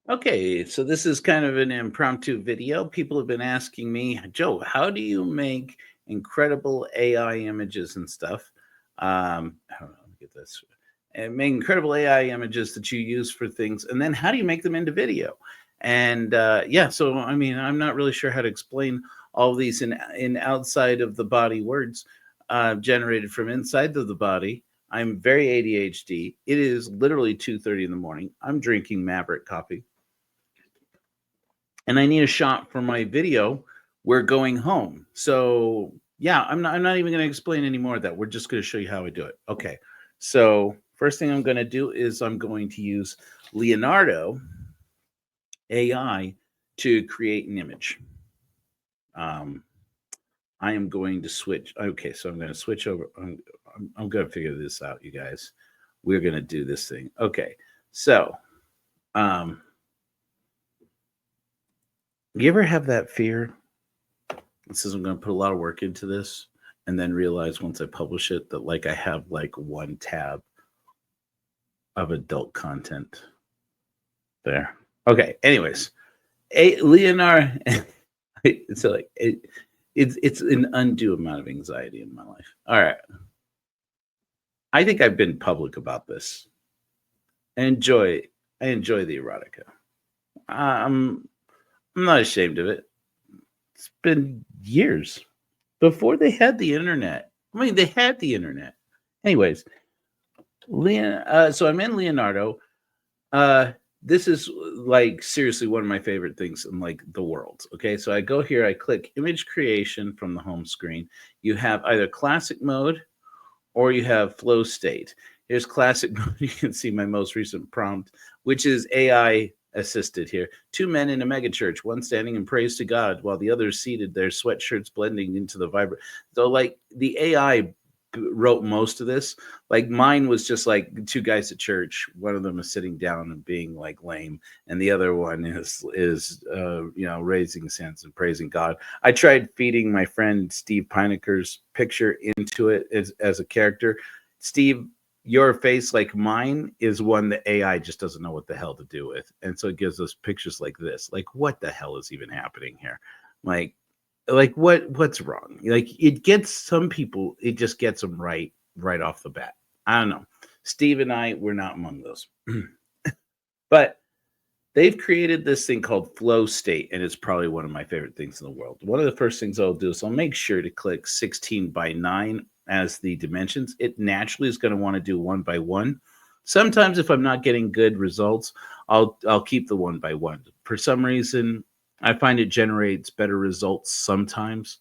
Okay, so this is kind of an impromptu video. People have been asking me, Joe, how do you make incredible AI images and stuff? I don't know, let me get this. And make incredible AI images that you use for things, and then how do you make them into video? And yeah, so I mean, I'm not really sure how to explain all of these in outside of the body words generated from inside of the body. I'm very ADHD. It is literally 2:30 in the morning. I'm drinking Maverick coffee and I need a shot for my video. We're going home. So yeah, I'm not even going to explain any more of that. We're just going to show you how I do it. Okay. So first thing I'm going to do is I'm going to use Leonardo AI to create an image. Um, I am going to switch. Okay, so I'm going to switch over. I'm going to figure this out, you guys. We're going to do this thing. Okay, so um, you ever have that fear? It says I'm going to put a lot of work into this, and then realize once I publish it that like I have like one tab of adult content there. Okay. Anyways, Leonardo. So like it's an undue amount of anxiety in my life. All right. I think I've been public about this. I enjoy I enjoy the erotica. I'm I'm not ashamed of it. It's been years before they had the internet. I mean, they had the internet. Anyways, so I'm in Leonardo. Uh, this is like seriously one of my favorite things in like the world. Okay, so I go here, I click image creation from the home screen. You have either classic mode or you have flow state. Here's classic mode. You can see my most recent prompt, which is AI assisted here. Two men in a megachurch, one standing in praise to God while the other is seated, their sweatshirts blending into the vibrant. So, like, the AI wrote most of this. Like, mine was just like two guys at church. One of them is sitting down and being like lame, and the other one is raising his hands and praising God. I tried feeding my friend Steve Pineker's picture into it as a character. Steve, your face, like mine, is one that AI just doesn't know what the hell to do with. And so it gives us pictures like this. Like, what the hell is even happening here? Like, what's wrong? Like, it gets some people, it just gets them right off the bat. I don't know. Steve and I, we're not among those. But they've created this thing called flow state, and it's probably one of my favorite things in the world. One of the first things I'll do is I'll make sure to click 16 by 9 as the dimensions. It naturally is going to want to do 1 by 1. Sometimes if I'm not getting good results, I'll keep the 1 by 1. For some reason, I find it generates better results sometimes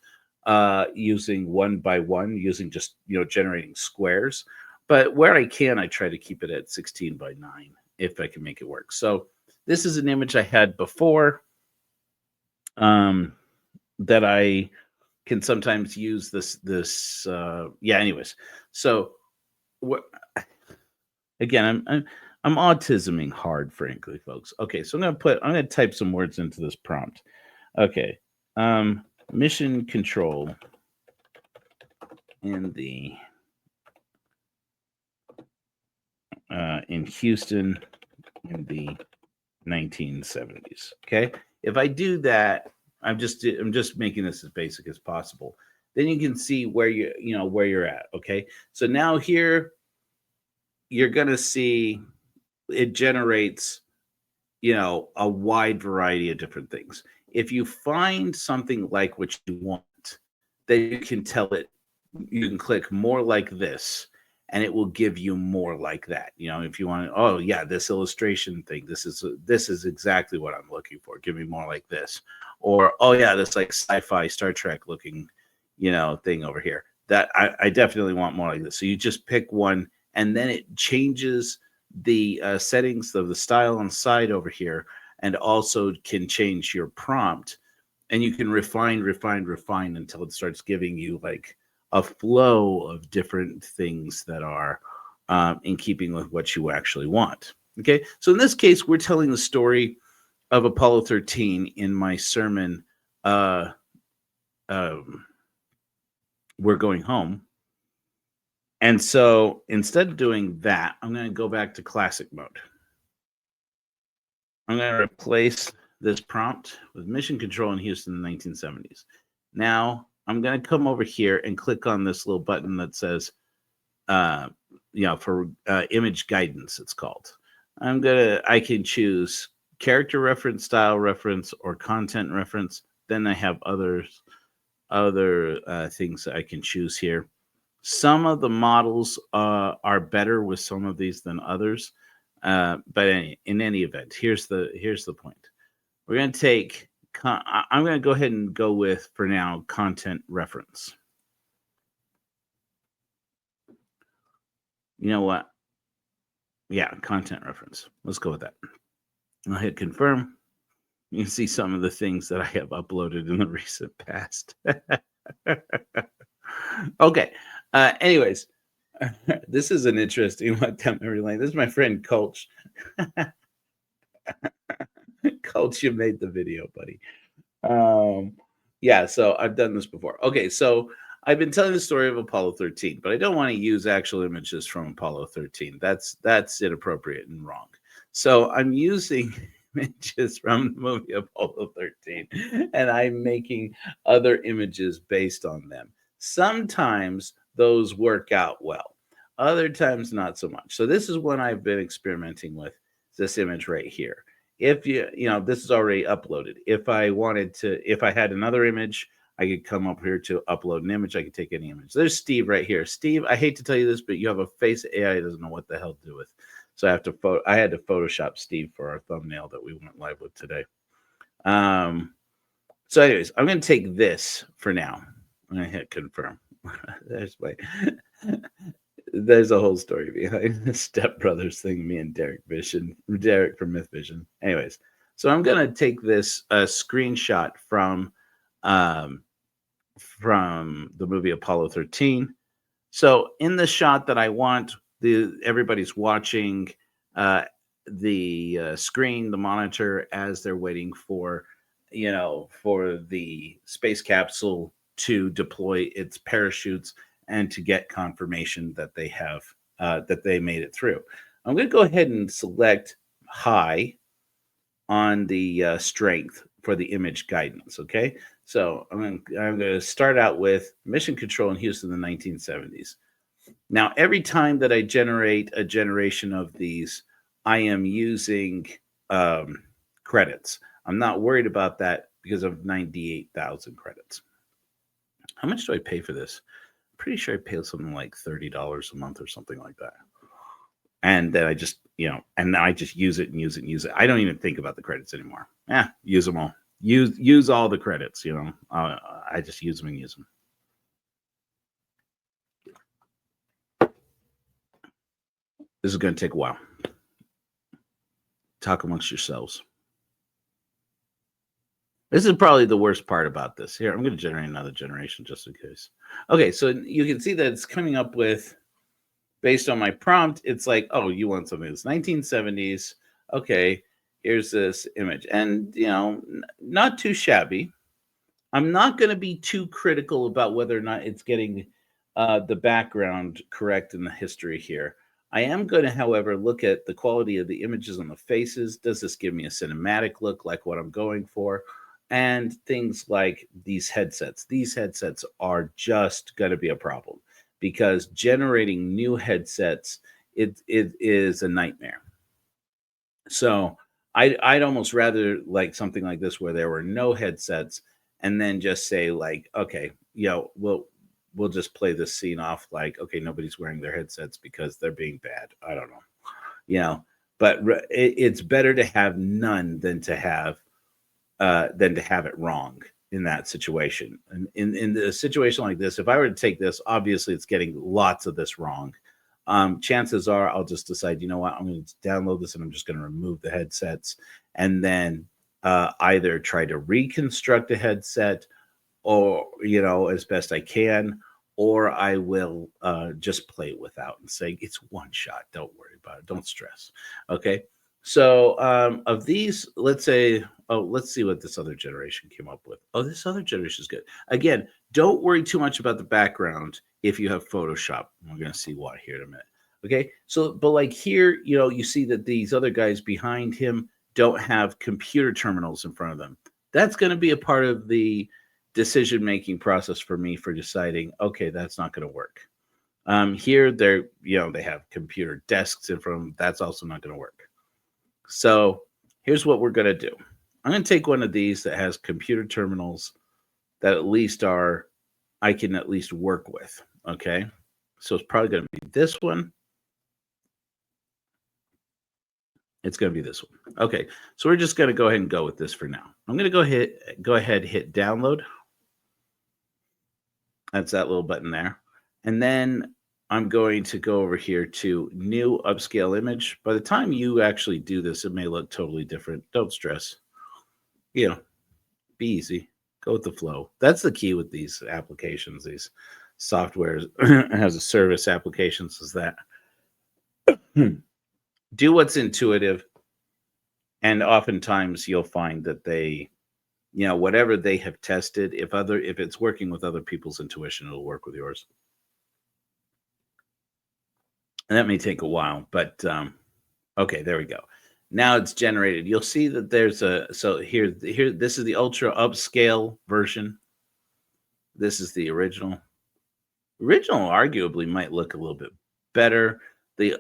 using 1 by 1, using just generating squares. But where I can, I try to keep it at 16 by 9 if I can make it work. So this is an image I had before um, that I can sometimes use yeah, anyways. So what again, I'm autisming hard, frankly, folks. Okay, so I'm gonna type some words into this prompt. Okay. Mission control in the in Houston in the 1970s. Okay. If I do that, I'm just making this as basic as possible. Then you can see where where you're at. Okay. So now here you're gonna see it generates a wide variety of different things. If you find something like what you want, then you can tell it, you can click more like this and it will give you more like that. If you want, oh yeah, this illustration thing, this is exactly what I'm looking for, give me more like this. Or oh yeah, this like sci-fi Star Trek looking thing over here, that I definitely want more like this. So you just pick one and then it changes the settings of the style on the side over here, and also can change your prompt, and you can refine until it starts giving you like a flow of different things that are in keeping with what you actually want. Okay, so in this case, we're telling the story of Apollo 13 in my sermon. Uh, um, we're going home. And so instead of doing that, I'm going to go back to classic mode. I'm going to replace this prompt with mission control in Houston in the 1970s. Now I'm going to come over here and click on this little button that says, for image guidance, it's called. I can choose character reference, style reference, or content reference. Then I have other things that I can choose here. Some of the models are better with some of these than others. But in any event, here's the point. We're going to take, I'm going to go ahead and go with, for now, content reference. You know what? Yeah, content reference. Let's go with that. I'll hit confirm. You can see some of the things that I have uploaded in the recent past. Okay. Anyways, this is an interesting one. Memory lane. This is my friend Coach. Coach, you made the video, buddy. Yeah, so I've done this before. Okay, so I've been telling the story of Apollo 13, but I don't want to use actual images from Apollo 13. That's inappropriate and wrong. So I'm using images from the movie Apollo 13, and I'm making other images based on them. Sometimes those work out well. Other times not so much. So this is one I've been experimenting with, this image right here. If this is already uploaded. If I had another image, I could come up here to upload an image. I could take any image. There's Steve right here. Steve, I hate to tell you this, but you have a face AI doesn't know what the hell to do with. So I had to Photoshop Steve for our thumbnail that we went live with today. So anyways, I'm going to take this for now. I'm going to hit confirm. There's a whole story behind the Step Brothers thing, me and Derek from Myth Vision. Anyways, so I'm going to take this screenshot from the movie Apollo 13. So in the shot that I want, everybody's watching the screen, the monitor, as they're waiting for the space capsule to deploy its parachutes and to get confirmation that they have that they made it through. I'm going to go ahead and select high on the strength for the image guidance. Okay, so I'm going to start out with mission control in Houston in the 1970s. Now, every time that I generate a generation of these, I am using credits. I'm not worried about that because of 98,000 credits. How much do I pay for this? Pretty sure I pay something like $30 a month or something like that. And then I just, and I just use it and use it and use it. I don't even think about the credits anymore. Use them all. Use all the credits, I just use them and use them. This is going to take a while. Talk amongst yourselves. This is probably the worst part about this. Here, I'm going to generate another generation just in case. Okay, so you can see that it's coming up with, based on my prompt, it's like, oh, you want something that's 1970s. Okay, here's this image. And, not too shabby. I'm not going to be too critical about whether or not it's getting the background correct in the history here. I am going to, however, look at the quality of the images on the faces. Does this give me a cinematic look like what I'm going for? And things like these headsets. These headsets are just going to be a problem because generating new headsets, it is a nightmare. So I'd almost rather like something like this where there were no headsets and then just say like, okay, we'll just play this scene off like, okay, nobody's wearing their headsets because they're being bad. I don't know, but it's better to have none than to have it wrong in that situation. And in a situation like this, if I were to take this, obviously it's getting lots of this wrong. Chances are I'll just decide, you know what, I'm going to download this and I'm just going to remove the headsets and then either try to reconstruct a headset or, as best I can, or I will just play it without and say, it's one shot. Don't worry about it. Don't stress. Okay. So of these, let's see what this other generation came up with. Oh, this other generation is good. Again, don't worry too much about the background if you have Photoshop. We're going to see why here in a minute. Okay. So, but like here, you see that these other guys behind him don't have computer terminals in front of them. That's going to be a part of the decision-making process for me for deciding, okay, that's not going to work. Here, they have computer desks in front of them. That's also not going to work. So here's what we're going to do. I'm going to take one of these that has computer terminals that at least I can at least work with. Okay. So it's probably going to be this one. It's going to be this one. Okay. So we're just going to go ahead and go with this for now. I'm going to go ahead, hit download. That's that little button there. And then I'm going to go over here to new upscale image. By the time you actually do this, it may look totally different. Don't stress. Be easy. Go with the flow. That's the key with these applications, these softwares as a service applications, is that do what's intuitive. And oftentimes you'll find that they, whatever they have tested, if it's working with other people's intuition, it'll work with yours. And that may take a while, but okay, there we go. Now it's generated. You'll see that there's here, this is the ultra upscale version. This is the original. Original arguably might look a little bit better. The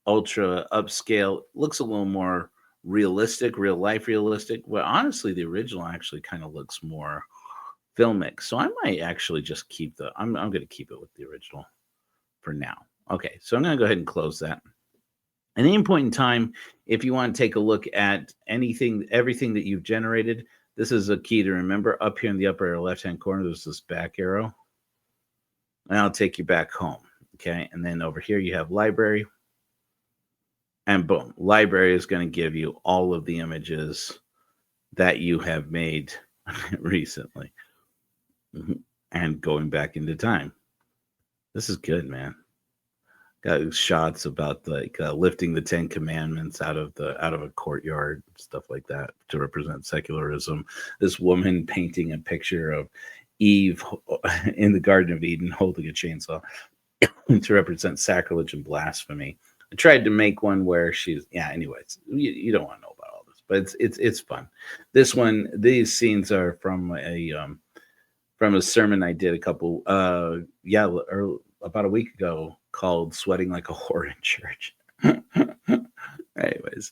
ultra upscale looks a little more realistic, real life realistic. Well, honestly, the original actually kind of looks more filmic. So I might actually just keep I'm going to keep it with the original for now. Okay, so I'm going to go ahead and close that. At any point in time, if you want to take a look at everything that you've generated, this is a key to remember. Up here in the upper left-hand corner, there's this back arrow. And I'll take you back home. Okay, and then over here you have library. And boom, library is going to give you all of the images that you have made recently. And going back into time. This is good, man. Got shots about lifting the 10 Commandments out of a courtyard, stuff like that, to represent secularism. This woman painting a picture of Eve in the Garden of Eden holding a chainsaw to represent sacrilege and blasphemy. I tried to make one where she's anyways, you don't want to know about all this, but it's fun. These scenes are from a sermon I did about a week ago called Sweating Like a Whore in Church. Anyways,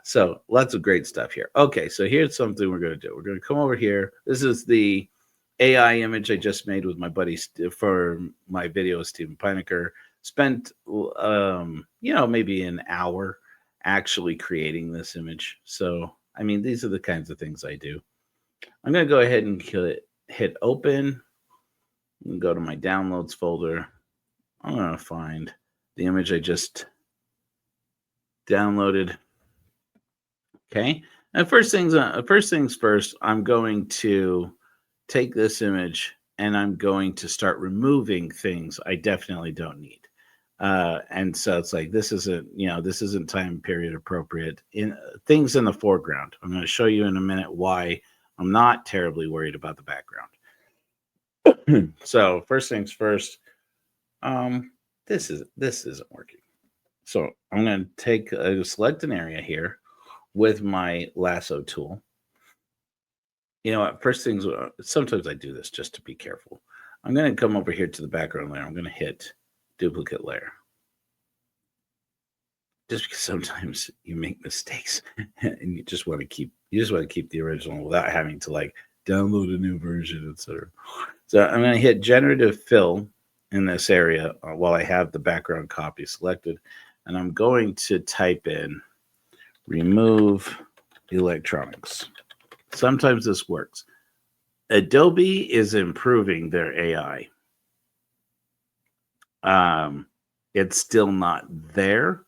so lots of great stuff here. Okay, so here's something we're going to do. We're going to come over here. This is the AI image I just made with my buddy for my video, Stephen Pinecker. Spent, maybe an hour actually creating this image. So, I mean, these are the kinds of things I do. I'm going to go ahead and hit open and go to my downloads folder. I'm going to find the image I just downloaded. Okay. And first things first, I'm going to take this image and I'm going to start removing things I definitely don't need. And so it's like, this isn't time period appropriate in things in the foreground. I'm going to show you in a minute why I'm not terribly worried about the background. So first things first, this isn't working. So I'm going to select an area here with my lasso tool. First things, sometimes I do this just to be careful. I'm going to come over here to the background layer. I'm going to hit duplicate layer. Just because sometimes you make mistakes and you just want to keep the original without having to download a new version, etc. So I'm going to hit generative fill in this area while I have the background copy selected. And I'm going to type in remove electronics. Sometimes this works. Adobe is improving their AI. It's still not there,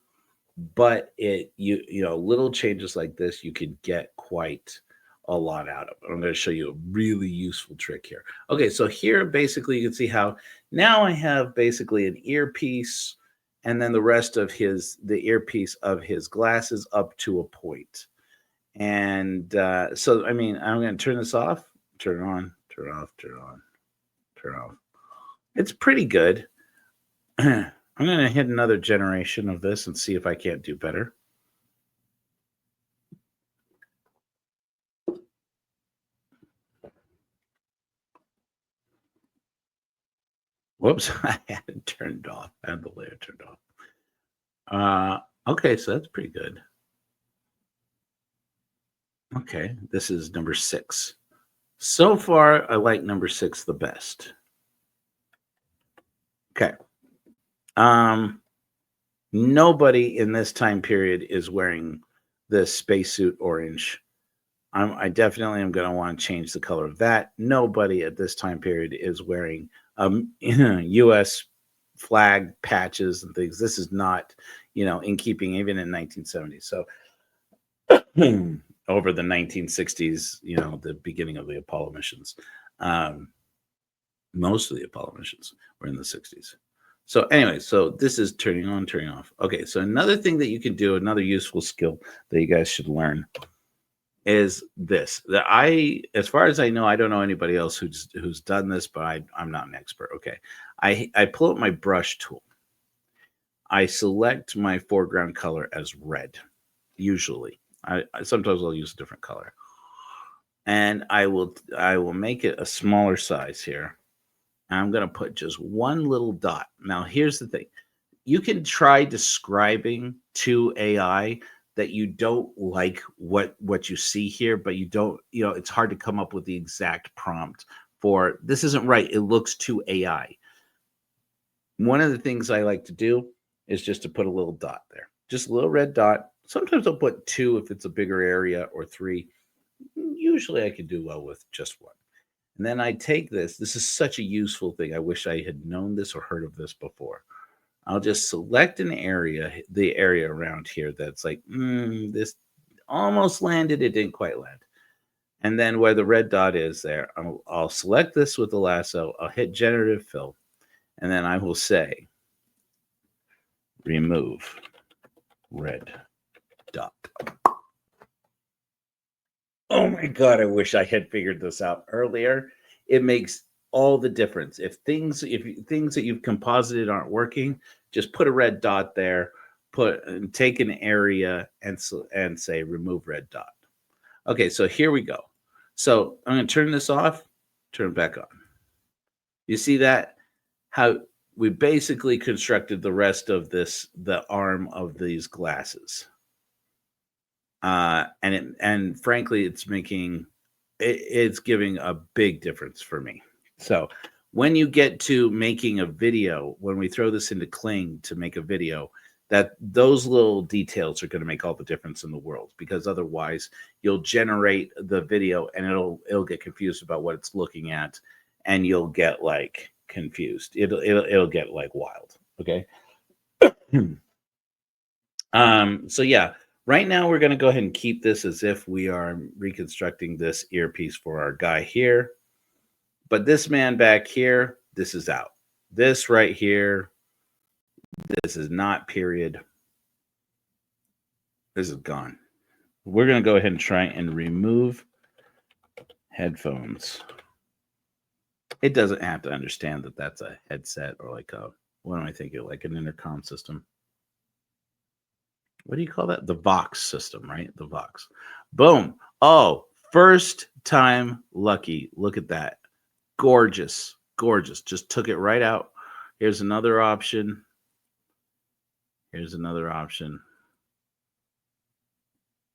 but little changes like this, you could get quite a lot out of. I'm going to show you a really useful trick here. Okay, so here basically you can see how now I have basically an earpiece and then the rest of the earpiece of his glasses up to a point. And so, I mean, I'm going to turn this off, turn on, turn off, turn on, turn off. It's pretty good. I'm going to hit another generation of this and see if I can't do better. Whoops, I had it turned off. I had the layer turned off. Okay, so that's pretty good. Okay, this is number 6. So far, I like number 6 the best. Okay. Nobody in this time period is wearing the spacesuit orange. I definitely am going to want to change the color of that. Nobody at this time period is wearing U.S. flag patches and things. This is not, in keeping even in 1970s. So over the 1960s, the beginning of the Apollo missions. Most of the Apollo missions were in the 60s. So anyway, so this is turning on, turning off. Okay, so another thing that you can do, another useful skill that you guys should learn is this. That as far as I know, I don't know anybody else who's done this, but I'm not an expert. Okay, I pull up my brush tool. I select my foreground color as red. Usually, I sometimes I'll use a different color, and I will make it a smaller size here. I'm going to put just one little dot. Now, here's the thing. You can try describing to AI that you don't like what you see here, but you don't, it's hard to come up with the exact prompt for this isn't right. It looks too AI. One of the things I like to do is just to put a little dot there, just a little red dot. Sometimes I'll put 2 if it's a bigger area, or 3. Usually I can do well with just 1. And then I take this. This is such a useful thing. I wish I had known this or heard of this before. I'll just select an area, the area around here that's like, this almost landed. It didn't quite land. And then where the red dot is there, I'll select this with the lasso. I'll hit generative fill. And then I will say, remove red dot. Oh my God, I wish I had figured this out earlier. It makes all the difference. If things that you've composited aren't working, just put a red dot there, take an area and say remove red dot. Okay, so here we go. So I'm going to turn this off, turn it back on. You see that? How we basically constructed the rest of the arm of these glasses. And frankly, it's giving a big difference for me. So when you get to making a video, when we throw this into Kling to make a video, that those little details are going to make all the difference in the world, because otherwise you'll generate the video and it'll get confused about what it's looking at, and you'll get like confused. It'll get like wild. Okay. So yeah. Right now, we're going to go ahead and keep this as if we are reconstructing this earpiece for our guy here. But this man back here, this is out. This right here, this is not period. This is gone. We're going to go ahead and try and remove headphones. It doesn't have to understand that that's a headset or like what am I thinking? Like an intercom system. What do you call that? The Vox system, right? The Vox. Boom. Oh, first time lucky. Look at that. Gorgeous. Gorgeous. Just took it right out. Here's another option. Here's another option.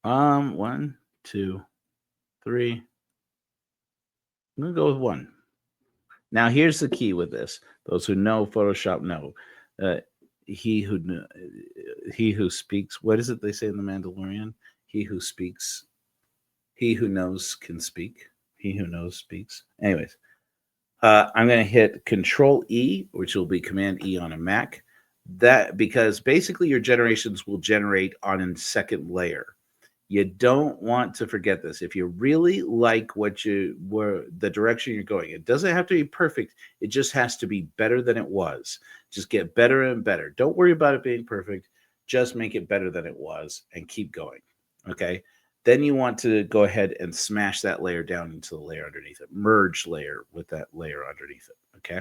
1, 2, 3. I'm going to go with 1. Now, here's the key with this. Those who know Photoshop know. He who speaks, what is it they say in The Mandalorian? He who knows can speak. He who knows speaks. Anyways, I'm going to hit Control E, which will be Command E on a Mac. That because basically your generations will generate on a second layer. You don't want to forget this. If you really like the direction you're going, it doesn't have to be perfect. It just has to be better than it was. Just get better and better. Don't worry about it being perfect. Just make it better than it was and keep going. Okay. Then you want to go ahead and smash that layer down into the layer underneath it. Merge layer with that layer underneath it. Okay.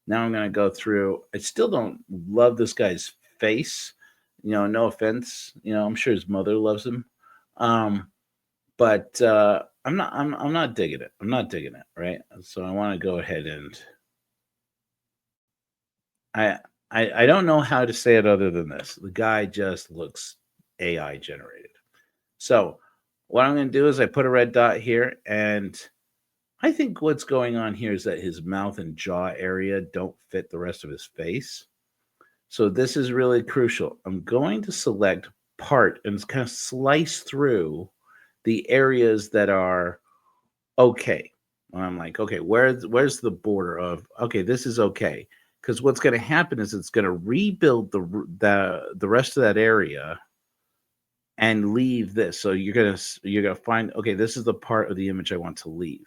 Now I'm going to go through. I still don't love this guy's face. No offense. I'm sure his mother loves him. But I'm not digging it. I'm not digging it, right? So I want to go ahead and I, I don't know how to say it other than this. The guy just looks AI generated. So what I'm going to do is I put a red dot here, and I think what's going on here is that his mouth and jaw area don't fit the rest of his face. So this is really crucial. I'm going to select part and kind of slice through the areas that are okay. I'm like, okay, where's the border of okay, this is okay. Because what's going to happen is it's going to rebuild the rest of that area and leave this. So you're gonna find okay, this is the part of the image I want to leave,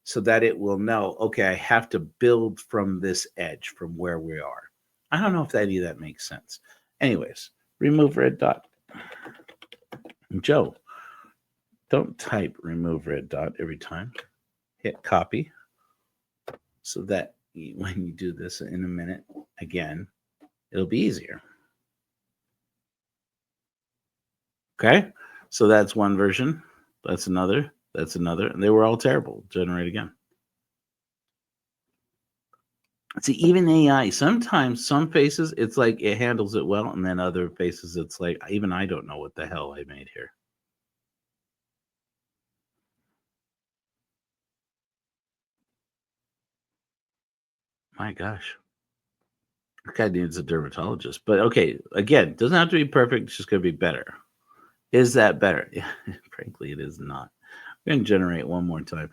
so that it will know okay, I have to build from this edge from where we are. I don't know if any of that makes sense. Anyways, remove red dot. Joe, don't type remove red dot every time. Hit copy so that when you do this in a minute again, it'll be easier. Okay, so that's one version. That's another. That's another. And they were all terrible. Generate again. See, even AI, sometimes some faces, it's like it handles it well. And then other faces, it's like, even I don't know what the hell I made here. My gosh. That guy needs a dermatologist. But okay, again, doesn't have to be perfect. It's just going to be better. Is that better? Yeah, frankly, it is not. I'm going to generate one more time.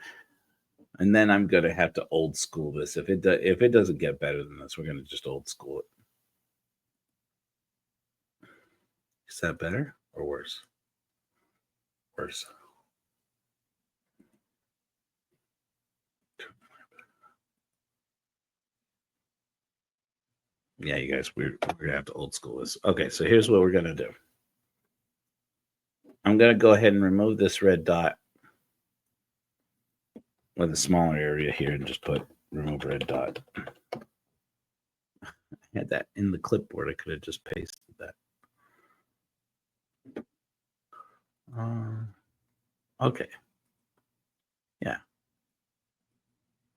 And then I'm going to have to old school this. If it doesn't get better than this, we're going to just old school it. Is that better or worse? Worse. Yeah, you guys, we're going to have to old school this. Okay, so here's what we're going to do. I'm going to go ahead and remove this red dot with a smaller area here and just put remove red dot. I had that in the clipboard. I could have just pasted that. Okay. Yeah.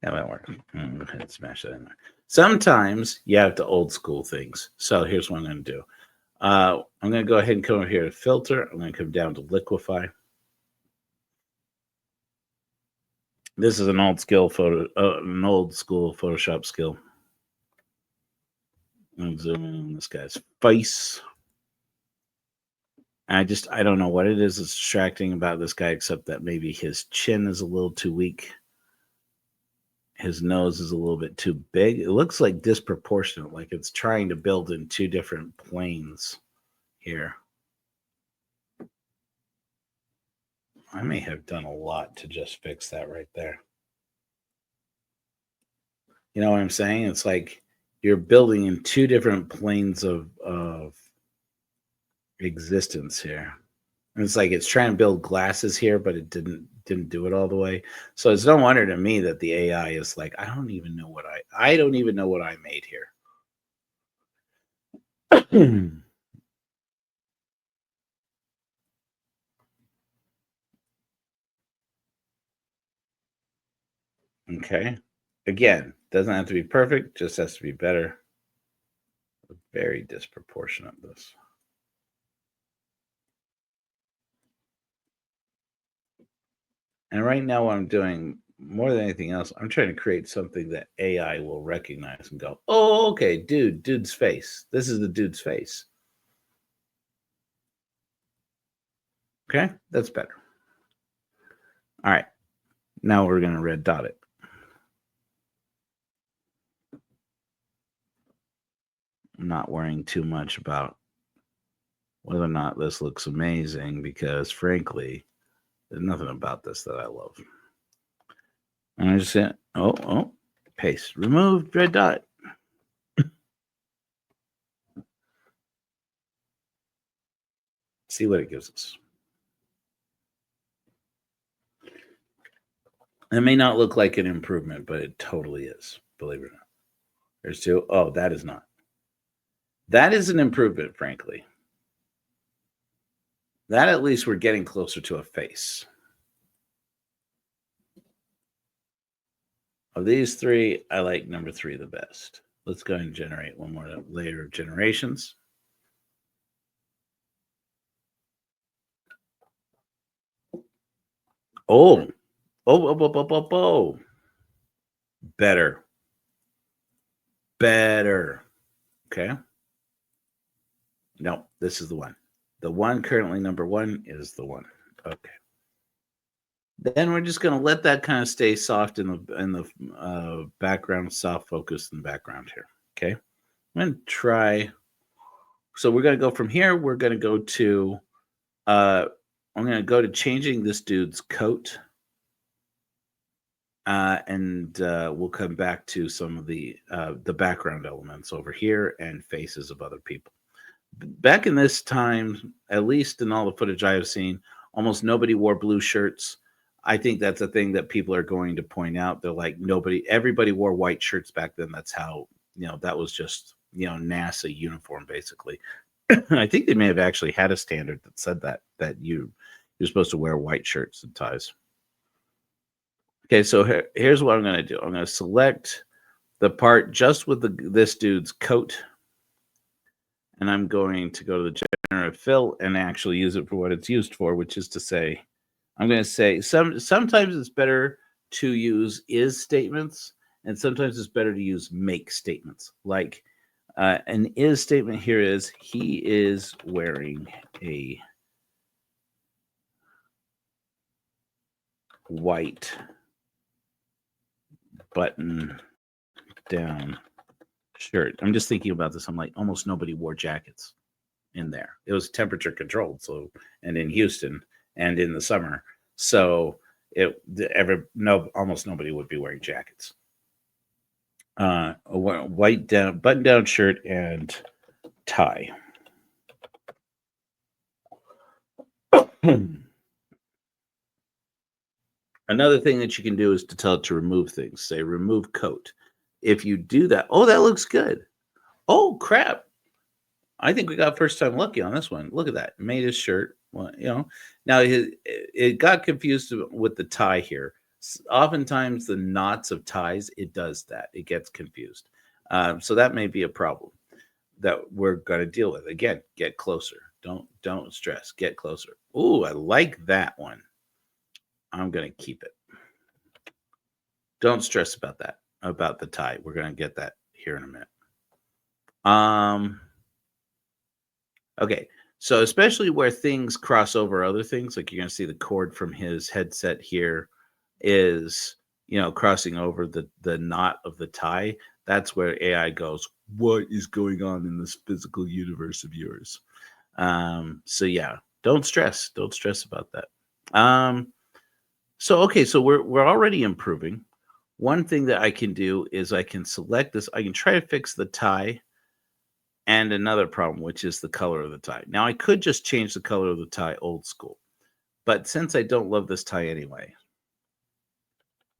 That might work. Go ahead and smash that in there. Sometimes you have to old school things. So here's what I'm going to do. I'm going to go ahead and come over here to filter. I'm going to come down to liquify. This is an old school Photoshop skill. I'm zooming in on this guy's face. I don't know what it is that's distracting about this guy, except that maybe his chin is a little too weak. His nose is a little bit too big. It looks like disproportionate, like it's trying to build in two different planes here. I may have done a lot to just fix that right there. You know what I'm saying? It's like you're building in two different planes of existence here. And it's like it's trying to build glasses here, but it didn't do it all the way. So it's no wonder to me that the AI is like, I don't even know what I made here. Okay. Again, doesn't have to be perfect, just has to be better. Very disproportionate this. And right now what I'm doing more than anything else, I'm trying to create something that AI will recognize and go, "Oh, okay, dude's face. This is the dude's face." Okay? That's better. All right. Now we're going to red dot it. I'm not worrying too much about whether or not this looks amazing because, frankly, there's nothing about this that I love. And I just said, paste, remove red dot. See what it gives us. It may not look like an improvement, but it totally is, believe it or not. There's two. Oh, that is not. That is an improvement, frankly. That at least we're getting closer to a face. Of these three, I like number 3 the best. Let's go ahead and generate one more layer of generations. Oh. Better. Okay. No, this is the one. The one currently number 1 is the one. Okay. Then we're just going to let that kind of stay soft in the background, soft focus in the background here. Okay. I'm going to try. So we're going to go from here. We're going to go to, I'm going to go to changing this dude's coat. And we'll come back to some of the background elements over here and faces of other people. Back in this time, at least in all the footage I have seen, almost nobody wore blue shirts. I think that's a thing that people are going to point out. They're like, everybody wore white shirts back then. That's how, that was just, NASA uniform, basically. I think they may have actually had a standard that said that you're supposed to wear white shirts and ties. Okay, so here's what I'm going to do. I'm going to select the part just with this dude's coat. And I'm going to go to the generative fill and actually use it for what it's used for, which is to say, I'm going to say sometimes it's better to use is statements, and sometimes it's better to use make statements. Like an is statement here is, he is wearing a white button down shirt. I'm just thinking about this. I'm like, almost nobody wore jackets in there. It was temperature controlled. So, and in Houston and in the summer. So almost nobody would be wearing jackets. A white button down shirt and tie. Another thing that you can do is to tell it to remove things. Say remove coat. If you do that, that looks good. Oh crap. I think we got first time lucky on this one. Look at that. Made his shirt. Well, now it got confused with the tie here. Oftentimes the knots of ties, it does that. It gets confused. So that may be a problem that we're going to deal with. Again, get closer. Don't stress. Get closer. Ooh, I like that one. I'm going to keep it. Don't stress about that, about the tie. We're going to get that here in a minute. Okay, so especially where things cross over other things, like you're going to see the cord from his headset here is, crossing over the knot of the tie. That's where AI goes, what is going on in this physical universe of yours? So yeah, don't stress about that. So we're already improving. One thing that I can do is I can select this. I can try to fix the tie and another problem, which is the color of the tie. Now, I could just change the color of the tie old school. But since I don't love this tie anyway,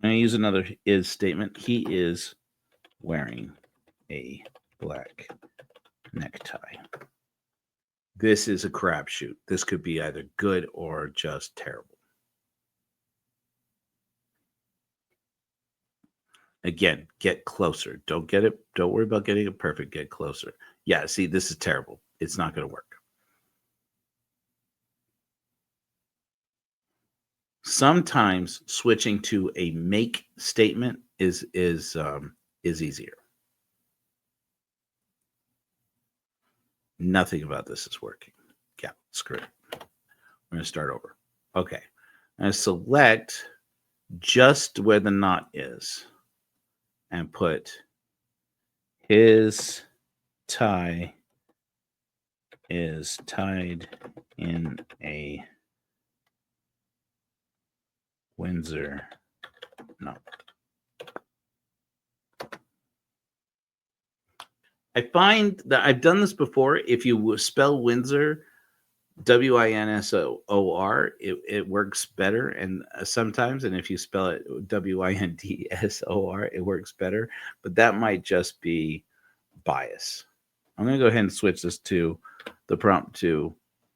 I'm going to use another is statement. He is wearing a black necktie. This is a crapshoot. This could be either good or just terrible. Again, get closer. Don't worry about getting it perfect. Get closer. Yeah, see, this is terrible. It's not going to work. Sometimes switching to a make statement is easier. Nothing about this is working. Yeah, screw it. I'm going to start over. Okay. I'm going to select just where the knot is and put his tie is tied in a Windsor knot. I find that I've done this before. If you spell Windsor, Winsor, it works better. And sometimes, and if you spell it Windsor, it works better. But that might just be bias. I'm going to go ahead and switch this to the prompt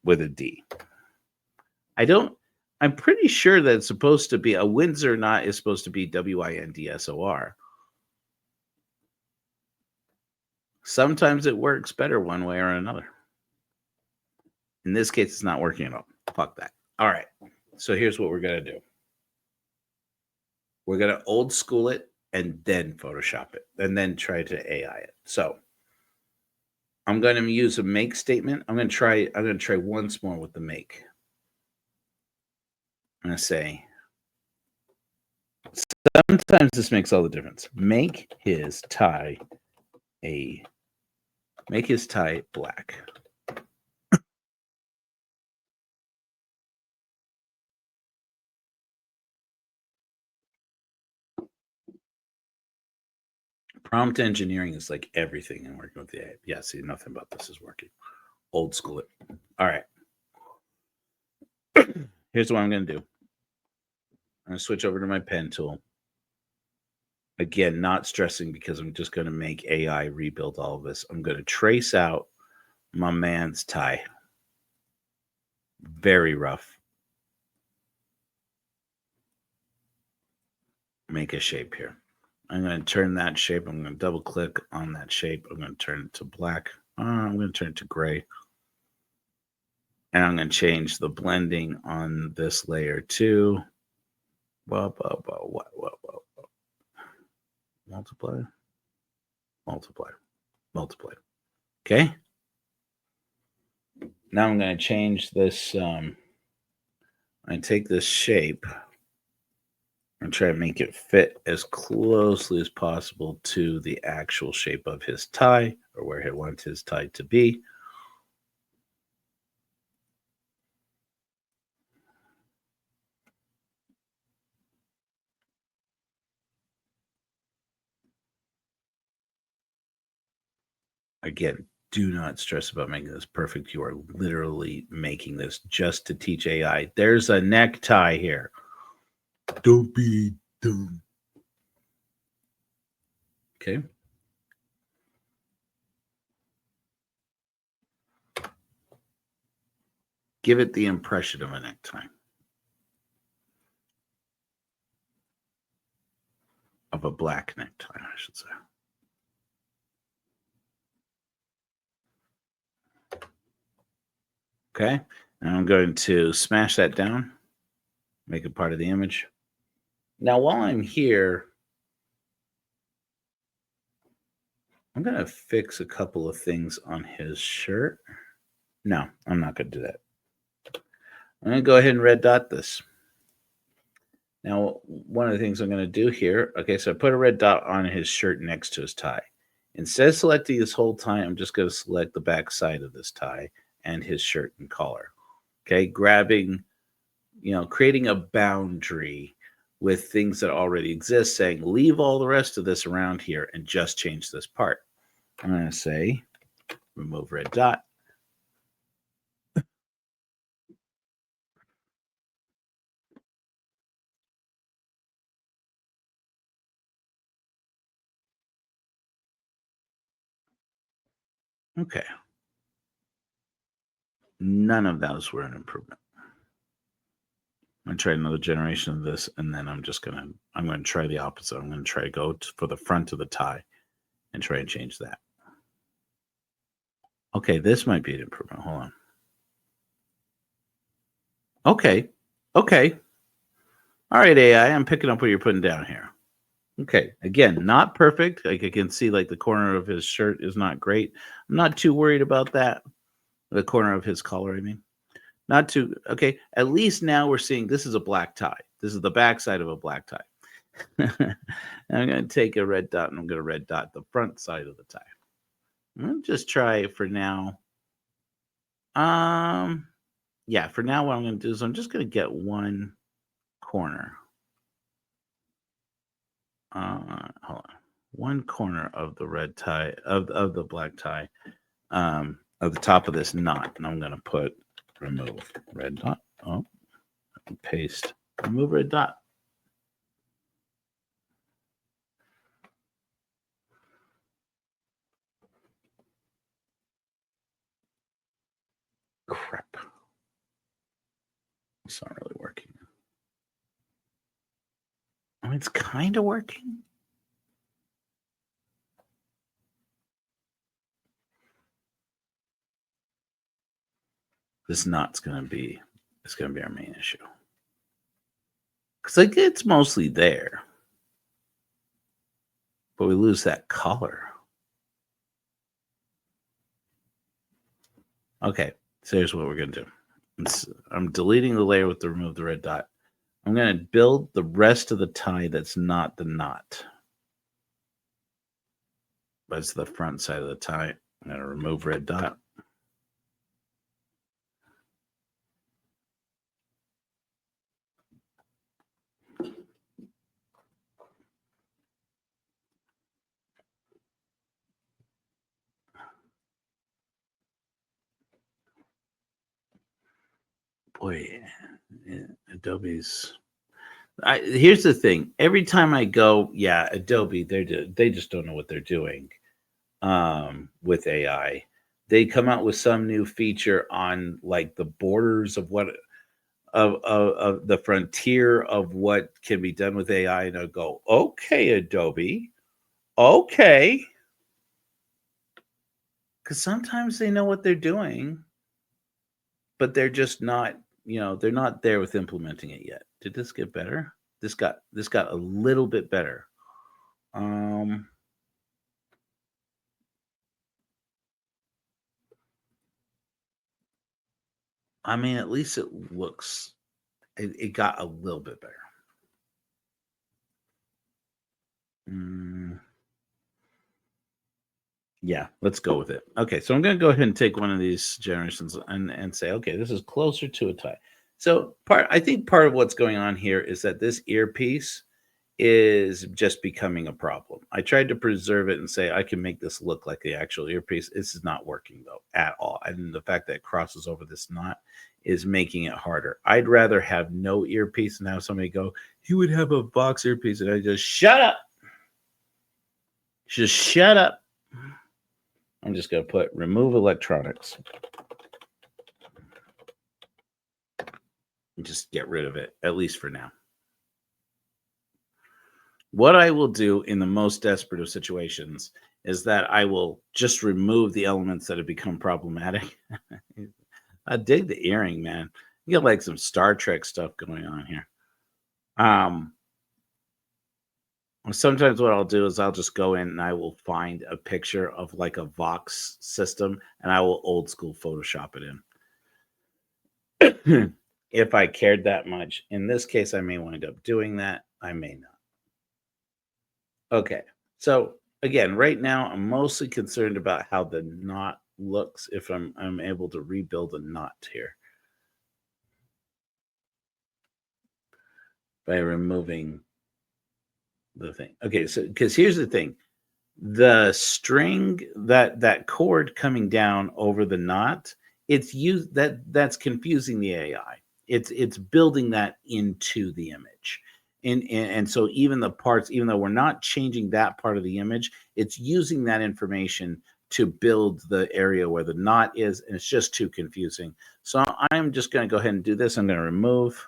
with a D. I'm pretty sure that it's supposed to be a Windsor knot is supposed to be Windsor. Sometimes it works better one way or another. In this case, it's not working at all. Fuck that. All right. So here's what we're going to do. We're going to old school it and then Photoshop it and then try to AI it. So I'm going to use a make statement. I'm going to try once more with the make. I'm going to say, sometimes this makes all the difference. Make his tie black. Prompt engineering is like everything in working with the AI. Yeah, see, nothing about this is working. Old school it. All right. Here's what I'm going to do. I'm going to switch over to my pen tool. Again, not stressing because I'm just going to make AI rebuild all of this. I'm going to trace out my man's tie. Very rough. Make a shape here. I'm going to turn that shape. I'm going to double click on that shape. I'm going to turn it to black. I'm going to turn it to gray. And I'm going to change the blending on this layer to multiply. Okay. Now I'm going to change this. I take this shape and try to make it fit as closely as possible to the actual shape of his tie or where he wants his tie to be. Again, do not stress about making this perfect. You are literally making this just to teach AI. There's a necktie here. Don't be dumb. Okay. Give it the impression of a necktie. Of a black necktie, I should say. Okay. And I'm going to smash that down, make it part of the image. Now, while I'm here, I'm going to fix a couple of things on his shirt. No, I'm not going to do that. I'm going to go ahead and red dot this. Now, one of the things I'm going to do here, okay, so I put a red dot on his shirt next to his tie. Instead of selecting this whole tie, I'm just going to select the back side of this tie and his shirt and collar. Okay, grabbing, creating a boundary with things that already exist, saying leave all the rest of this around here and just change this part. I'm going to say remove red dot. Okay. None of those were an improvement. I'm going to try another generation of this, and then I'm going to try the opposite. I'm going to try to go for the front of the tie and try and change that. Okay, this might be an improvement. Hold on. Okay. All right, AI, I'm picking up what you're putting down here. Okay, again, not perfect. Like I can see like the corner of his shirt is not great. I'm not too worried about that. The corner of his collar, I mean. Not too, okay. At least now we're seeing this is a black tie. This is the backside of a black tie. I'm going to take a red dot and I'm going to red dot the front side of the tie. I'm going to just try it for now. Yeah, for now what I'm going to do is I'm just going to get one corner. Hold on. One corner of the red tie, of the black tie, of the top of this knot. And I'm going to put remove red dot. Oh, paste. Remove red dot. Crap. It's not really working. I mean, it's kind of working. this knot's going to be, it's going to be our main issue. Because like it's mostly there, but we lose that color. Okay, so here's what we're going to do. I'm deleting the layer with the remove the red dot. I'm going to build the rest of the tie that's not the knot. But it's the front side of the tie. I'm going to remove red dot. Boy, yeah, Adobe's. Here's the thing. Every time I go, yeah, Adobe, they just don't know what they're doing with AI. They come out with some new feature on like the borders of what of the frontier of what can be done with AI, and I'll go, okay, Adobe, okay, because sometimes they know what they're doing, but they're just not. They're not there with implementing it yet. Did this get better? This got a little bit better. I mean, at least it looks. It got a little bit better. Yeah, let's go with it. Okay, so I'm going to go ahead and take one of these generations and say, okay, this is closer to a tie. So I think part of what's going on here is that this earpiece is just becoming a problem. I tried to preserve it and say I can make this look like the actual earpiece. This is not working though at all. And the fact that it crosses over this knot is making it harder. I'd rather have no earpiece and have somebody go, you would have a box earpiece. And I just shut up. Just shut up. I'm just going to put remove electronics. And just get rid of it, at least for now. What I will do in the most desperate of situations is that I will just remove the elements that have become problematic. I dig the earring, man. You got like some Star Trek stuff going on here. Sometimes what I'll do is I'll just go in and I will find a picture of like a Vox system and I will old school Photoshop it in. If I cared that much. In this case, I may wind up doing that. I may not. Okay. So again, right now I'm mostly concerned about how the knot looks if I'm able to rebuild a knot here by removing the thing. Okay, so because here's the thing. The string that cord coming down over the knot, that's confusing the AI. It's building that into the image. And so even the parts, even though we're not changing that part of the image, it's using that information to build the area where the knot is, and it's just too confusing. So I'm just going to go ahead and do this. I'm going to remove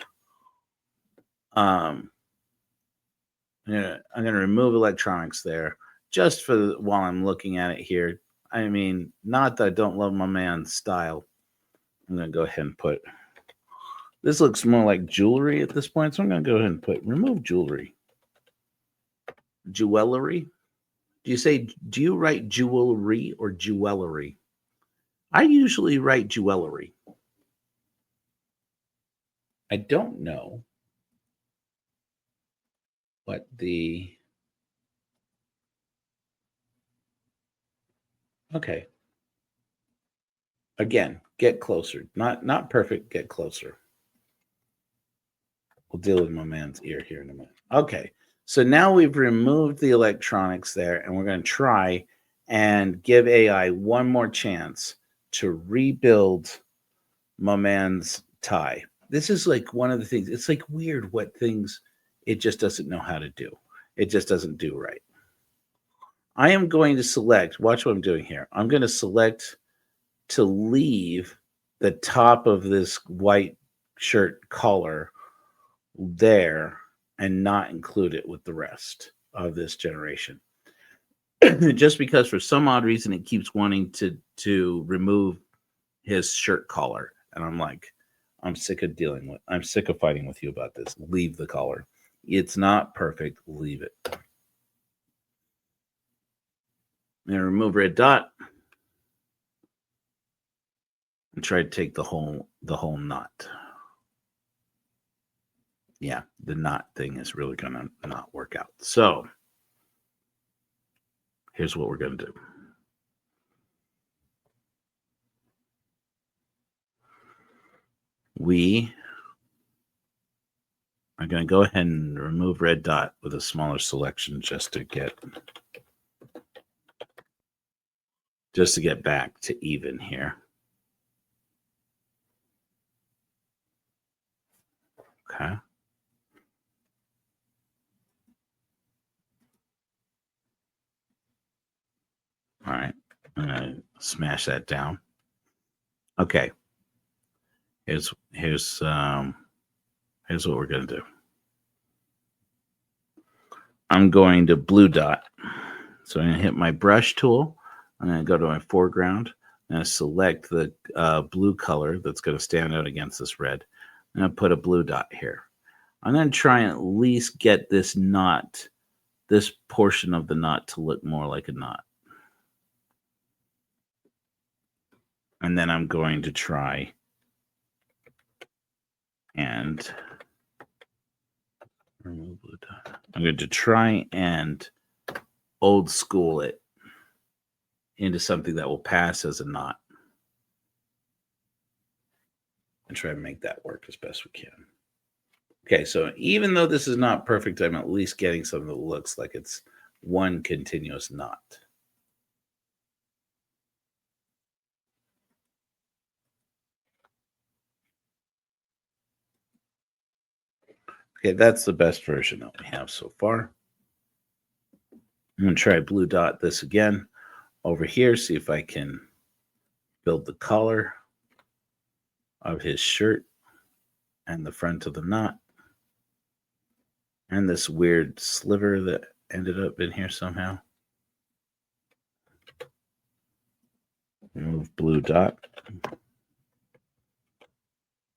I'm going to remove electronics there just while I'm looking at it here. I mean, not that I don't love my man's style. I'm going to go ahead and put, this looks more like jewelry at this point. So I'm going to go ahead and put remove jewelry. Jewelry. Do you write jewelry or jewelry? I usually write jewelry. I don't know what okay. Again, get closer. Not perfect, get closer. We'll deal with my man's ear here in a minute. Okay, so now we've removed the electronics there, and we're going to try and give AI one more chance to rebuild my man's tie. This is like one of the things, it's like weird what things it just doesn't know how to do. It just doesn't do right. I am going to select, watch what I'm doing here. I'm going to select to leave the top of this white shirt collar there and not include it with the rest of this generation. Just because for some odd reason it keeps wanting to remove his shirt collar. And I'm like, I'm sick of fighting with you about this. Leave the collar. It's not perfect. Leave it. I'm gonna remove red dot and try to take the whole knot. Yeah, the knot thing is really gonna not work out. So here's what we're gonna do. We are gonna go ahead and remove red dot with a smaller selection just to get back to even here. Okay. All right. I'm gonna smash that down. Okay. Here's what we're gonna do. I'm going to blue dot. So I'm gonna hit my brush tool. I'm gonna go to my foreground. I'm gonna select the blue color that's gonna stand out against this red. I'm gonna put a blue dot here. I'm gonna try and at least get this knot, this portion of the knot, to look more like a knot. And then I'm going to try and remove blue dot. I'm going to try and old school it into something that will pass as a knot and try and make that work as best we can. Okay, so even though this is not perfect, I'm at least getting something that looks like it's one continuous knot. Okay, that's the best version that we have so far. I'm going to try blue dot this again over here, see if I can build the collar of his shirt and the front of the knot. And this weird sliver that ended up in here somehow. Remove blue dot.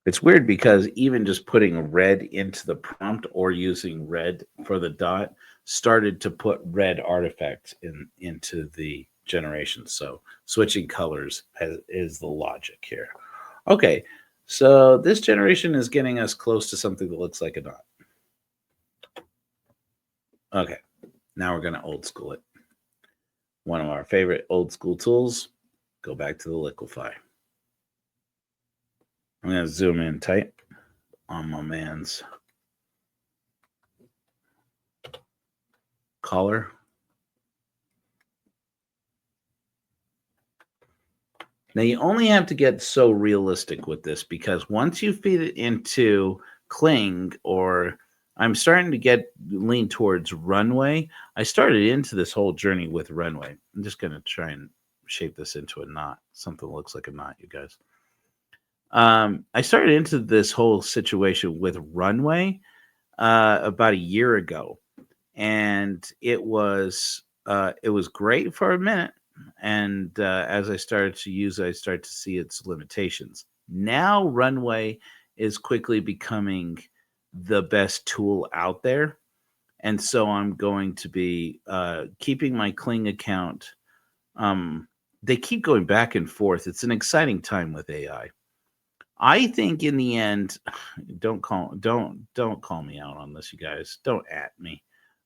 It's weird because even just putting red into the prompt or using red for the dot started to put red artifacts into the generation. So switching colors is the logic here. Okay, so this generation is getting us close to something that looks like a dot. Okay, now we're going to old school it. One of our favorite old school tools, go back to the liquify. I'm going to zoom in tight on my man's collar. Now you only have to get so realistic with this because once you feed it into Kling, or I'm starting to lean towards runway. I started into this whole journey with runway. I'm just going to try and shape this into a knot, something that looks like a knot, you guys. I started into this whole situation with runway about a year ago, and it was great for a minute. And as I started to use it, I started to see its limitations. Now runway is quickly becoming the best tool out there, and so I'm going to be keeping my Kling account. They keep going back and forth. It's an exciting time with AI. I think in the end, don't call me out on this, you guys. Don't at me.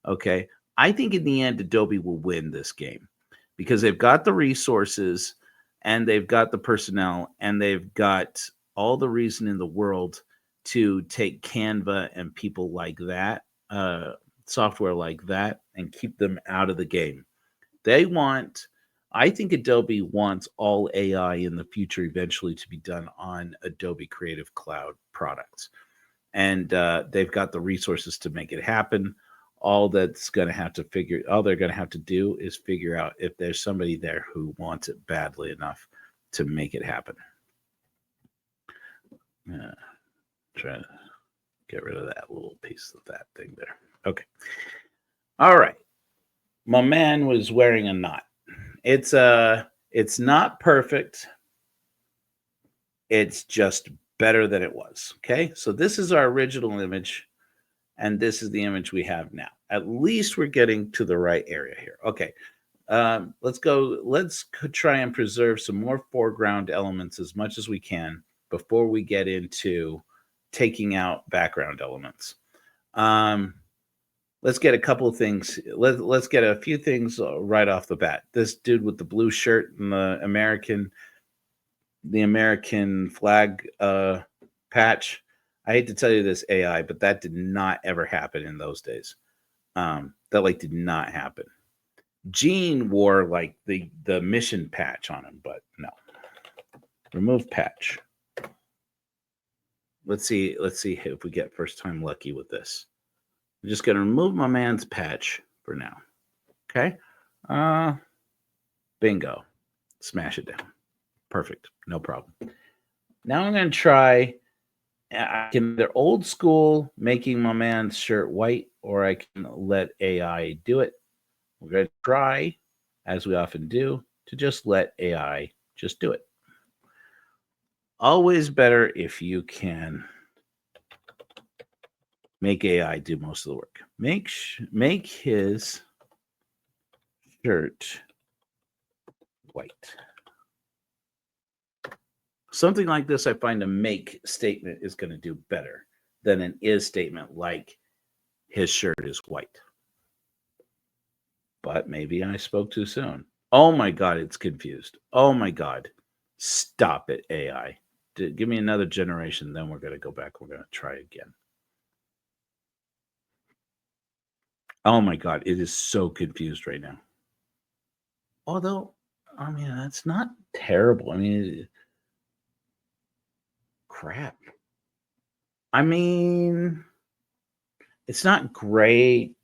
Okay. I think in the end, Adobe will win this game because they've got the resources and they've got the personnel and they've got all the reason in the world to take Canva and people like that, software like that, and keep them out of the game. I think Adobe wants all AI in the future eventually to be done on Adobe Creative Cloud products. And they've got the resources to make it happen. All they're going to have to do is figure out if there's somebody there who wants it badly enough to make it happen. Try to get rid of that little piece of that thing there. Okay. All right. My man was wearing a knot. It's not perfect. It's just better than it was. Okay. So this is our original image, and this is the image we have now. At least we're getting to the right area here. Okay. Let's go. Let's try and preserve some more foreground elements as much as we can before we get into taking out background elements. Let's get a couple of things. Let's get a few things right off the bat. This dude with the blue shirt and the American flag patch. I hate to tell you this, AI, but that did not ever happen in those days. That did not happen. Gene wore the mission patch on him, but no. Remove patch. Let's see if we get first time lucky with this. I'm just gonna remove my man's patch for now. Okay. Bingo. Smash it down. Perfect. No problem. Now I'm gonna try. I can either old school making my man's shirt white, or I can let AI do it. We're going to try, as we often do, to just let AI just do it. Always better if you can make AI do most of the work. Make his shirt white. Something like this, I find a make statement is going to do better than an is statement like his shirt is white. But maybe I spoke too soon. Oh my God, it's confused. Oh my God. Stop it, AI. Give me another generation, then we're going to go back. We're going to try again. Oh my God, it is so confused right now. Although, I mean, that's not terrible. I mean, crap. I mean, it's not great.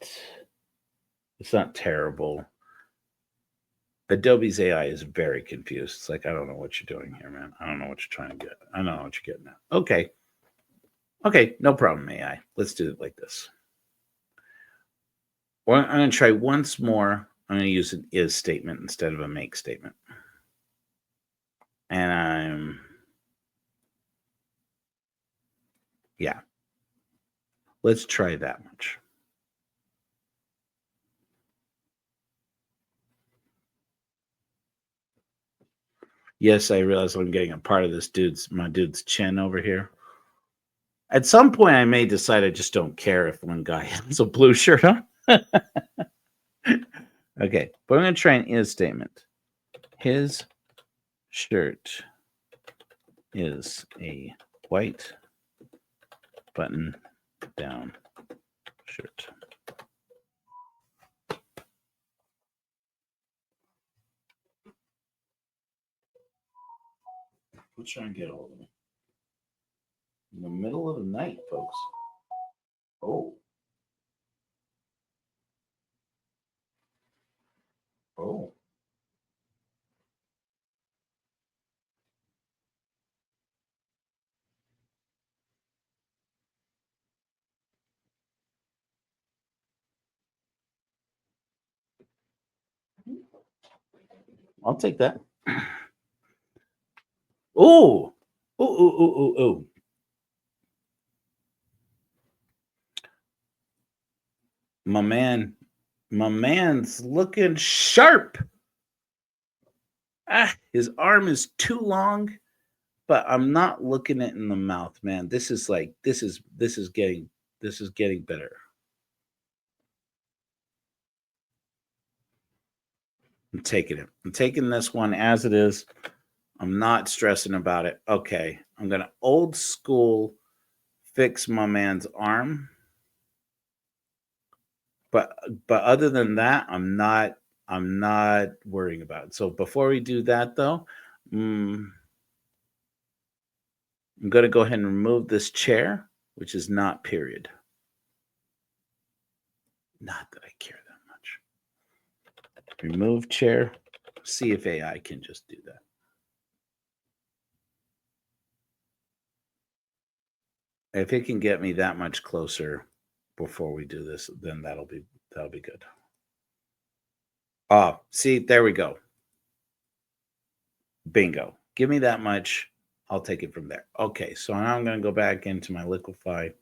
It's not terrible. Adobe's AI is very confused. It's like, I don't know what you're doing here, man. I don't know what you're trying to get. I don't know what you're getting at. Okay. Okay, no problem, AI. Let's do it like this. Well, I'm going to try once more. I'm going to use an is statement instead of a make statement. And yeah. Let's try that much. Yes, I realize I'm getting a part of my dude's chin over here. At some point, I may decide I just don't care if one guy has a blue shirt on. Okay, but I'm going to try an is statement. His shirt is a white button down shirt. Let's try and get all of them. In the middle of the night, folks. Oh. Oh. I'll take that. Oh. Oh. My man's looking sharp. His arm is too long, but I'm not looking it in the mouth, man. This is getting better. I'm taking it. I'm taking this one as it is. I'm not stressing about it. Okay, I'm gonna old school fix my man's arm. But other than that, I'm not worrying about it. So before we do that though, I'm gonna go ahead and remove this chair, which is not period. Not that I care that much. Remove chair. See if AI can just do that. If it can get me that much closer before we do this, then that'll be good. Oh, see, there we go. Bingo. Give me that much. I'll take it from there. Okay, so now I'm going to go back into my liquify.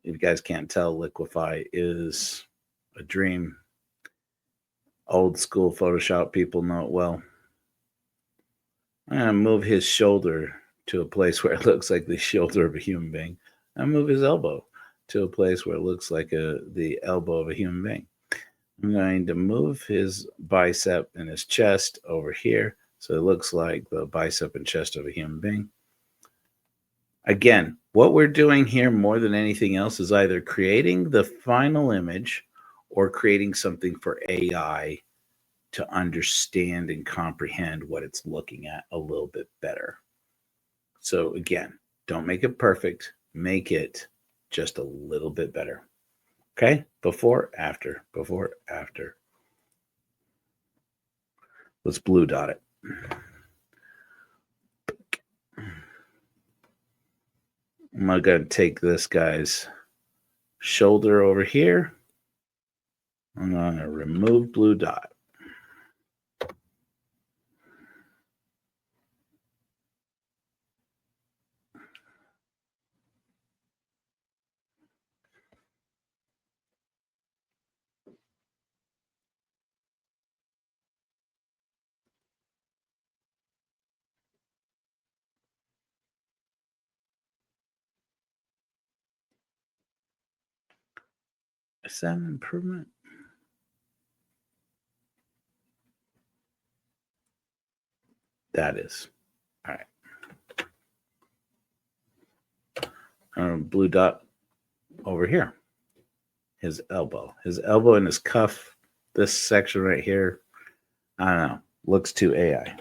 If you guys can't tell, liquify is a dream. Old school Photoshop people know it well. I'm going to move his shoulder to a place where it looks like the shoulder of a human being. I move his elbow to a place where it looks like the elbow of a human being. I'm going to move his bicep and his chest over here so it looks like the bicep and chest of a human being. Again, what we're doing here more than anything else is either creating the final image or creating something for AI to understand and comprehend what it's looking at a little bit better. So again, don't make it perfect, make it just a little bit better. Okay? Before, after, before, after. Let's blue dot it. I'm going to take this guy's shoulder over here. I'm going to remove blue dot. Is that an improvement? That is. All right. Blue dot over here. His elbow and his cuff. This section right here, I don't know. Looks too AI.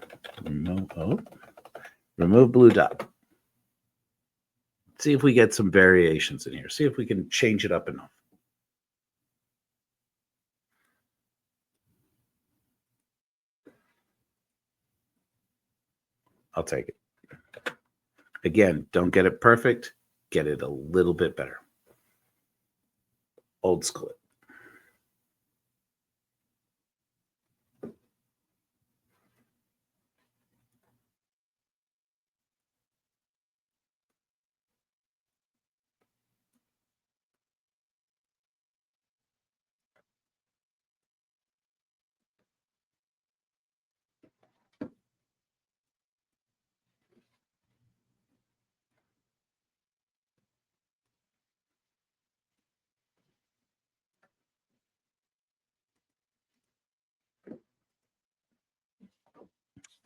Remove blue dot. See if we get some variations in here. See if we can change it up enough. I'll take it. Again, don't get it perfect. Get it a little bit better. Old school it.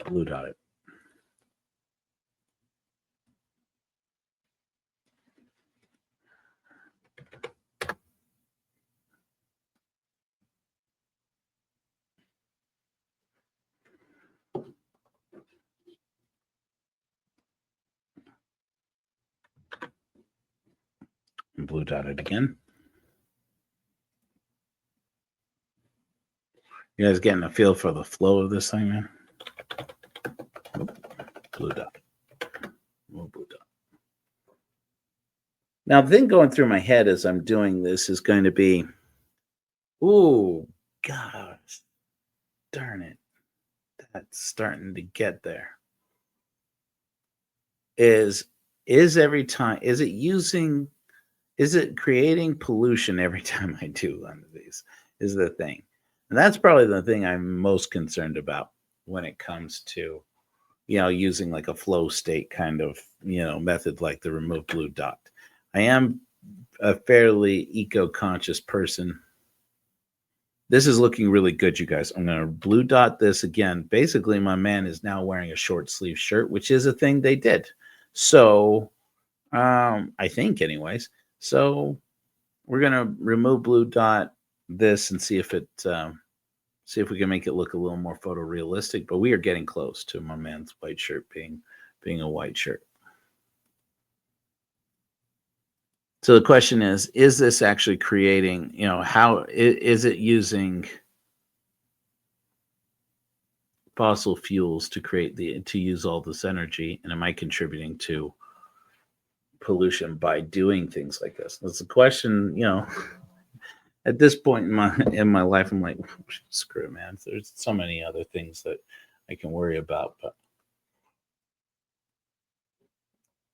Blue dot it. And blue dot it again. You guys getting a feel for the flow of this thing, man? Blue dot. Blue dot. Now, the thing going through my head as I'm doing this is going to be, ooh, gosh, darn it. That's starting to get there. Is every time, is it creating pollution every time I do one of these? Is the thing. And that's probably the thing I'm most concerned about when it comes to, using like a flow state kind of, method like the remove blue dot. I am a fairly eco-conscious person. This is looking really good, you guys. I'm going to blue dot this again. Basically, my man is now wearing a short sleeve shirt, which is a thing they did. So, I think anyways. So we're going to remove blue dot this and see if we can make it look a little more photorealistic, but we are getting close to my man's white shirt being a white shirt. So the question is this actually creating, how is it using fossil fuels to use all this energy? And am I contributing to pollution by doing things like this? That's the question, at this point in my life, I'm like, screw it, man. There's so many other things that I can worry about, but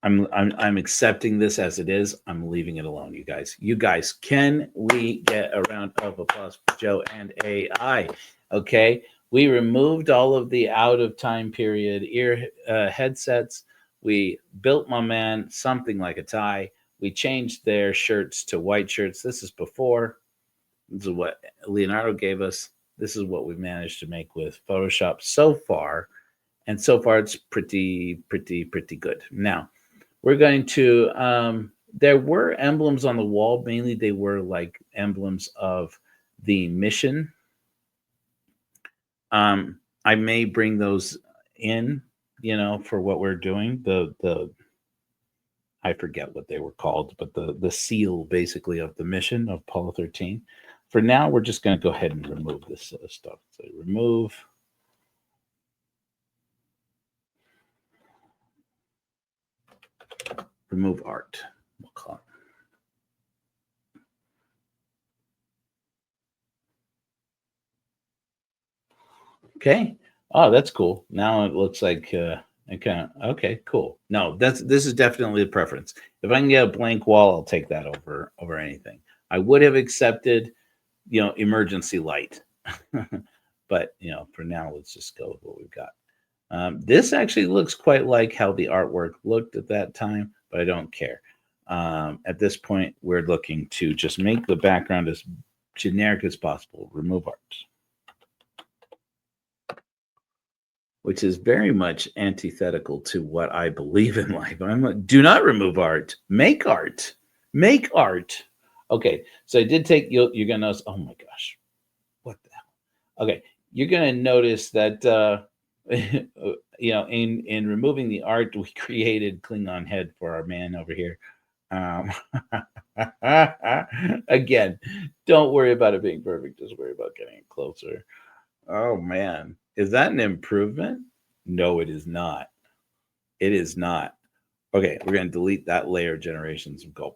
I'm accepting this as it is. I'm leaving it alone, you guys. You guys, can we get a round of applause for Joe and AI? Okay, we removed all of the out of time period ear headsets. We built my man something like a tie. We changed their shirts to white shirts. This is before. This is what Leonardo gave us. This is what we've managed to make with Photoshop so far. And so far, it's pretty good. Now, we're going to, there were emblems on the wall. Mainly, they were like emblems of the mission. I may bring those in, for what we're doing. I forget what they were called, but the seal basically of the mission of Apollo 13. For now, we're just going to go ahead and remove this stuff. So remove art. We'll call it. Okay. Oh, that's cool. Now it looks like okay, cool. No, this is definitely the preference. If I can get a blank wall, I'll take that over anything. I would have accepted, emergency light, but for now, let's just go with what we've got. This actually looks quite like how the artwork looked at that time, but I don't care. At this point, we're looking to just make the background as generic as possible. Remove art, which is very much antithetical to what I believe in life. I'm like, do not remove art. Make art. Make art. Okay, so I did take. You're gonna notice. Oh my gosh, what the hell? Okay, you're gonna notice that. In removing the art, we created Klingon head for our man over here. Again, don't worry about it being perfect. Just worry about getting it closer. Oh man, is that an improvement? No, it is not. It is not. Okay, we're going to delete that layer generations and go.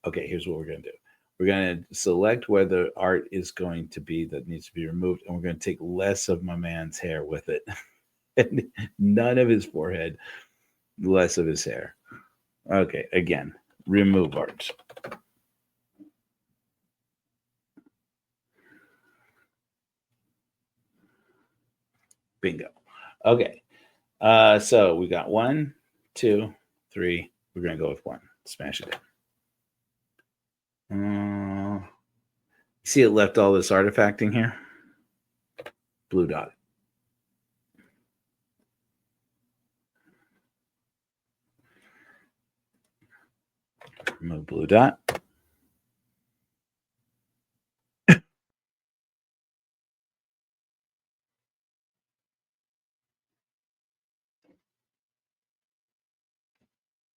Okay, here's what we're going to do. We're going to select where the art is going to be that needs to be removed, and we're going to take less of my man's hair with it. And none of his forehead, less of his hair. Okay, again, remove art. Bingo. Okay. So we got 1, 2, 3. We're going to go with 1. Smash it down. See, it left all this artifacting here. Blue dot. Remove blue dot.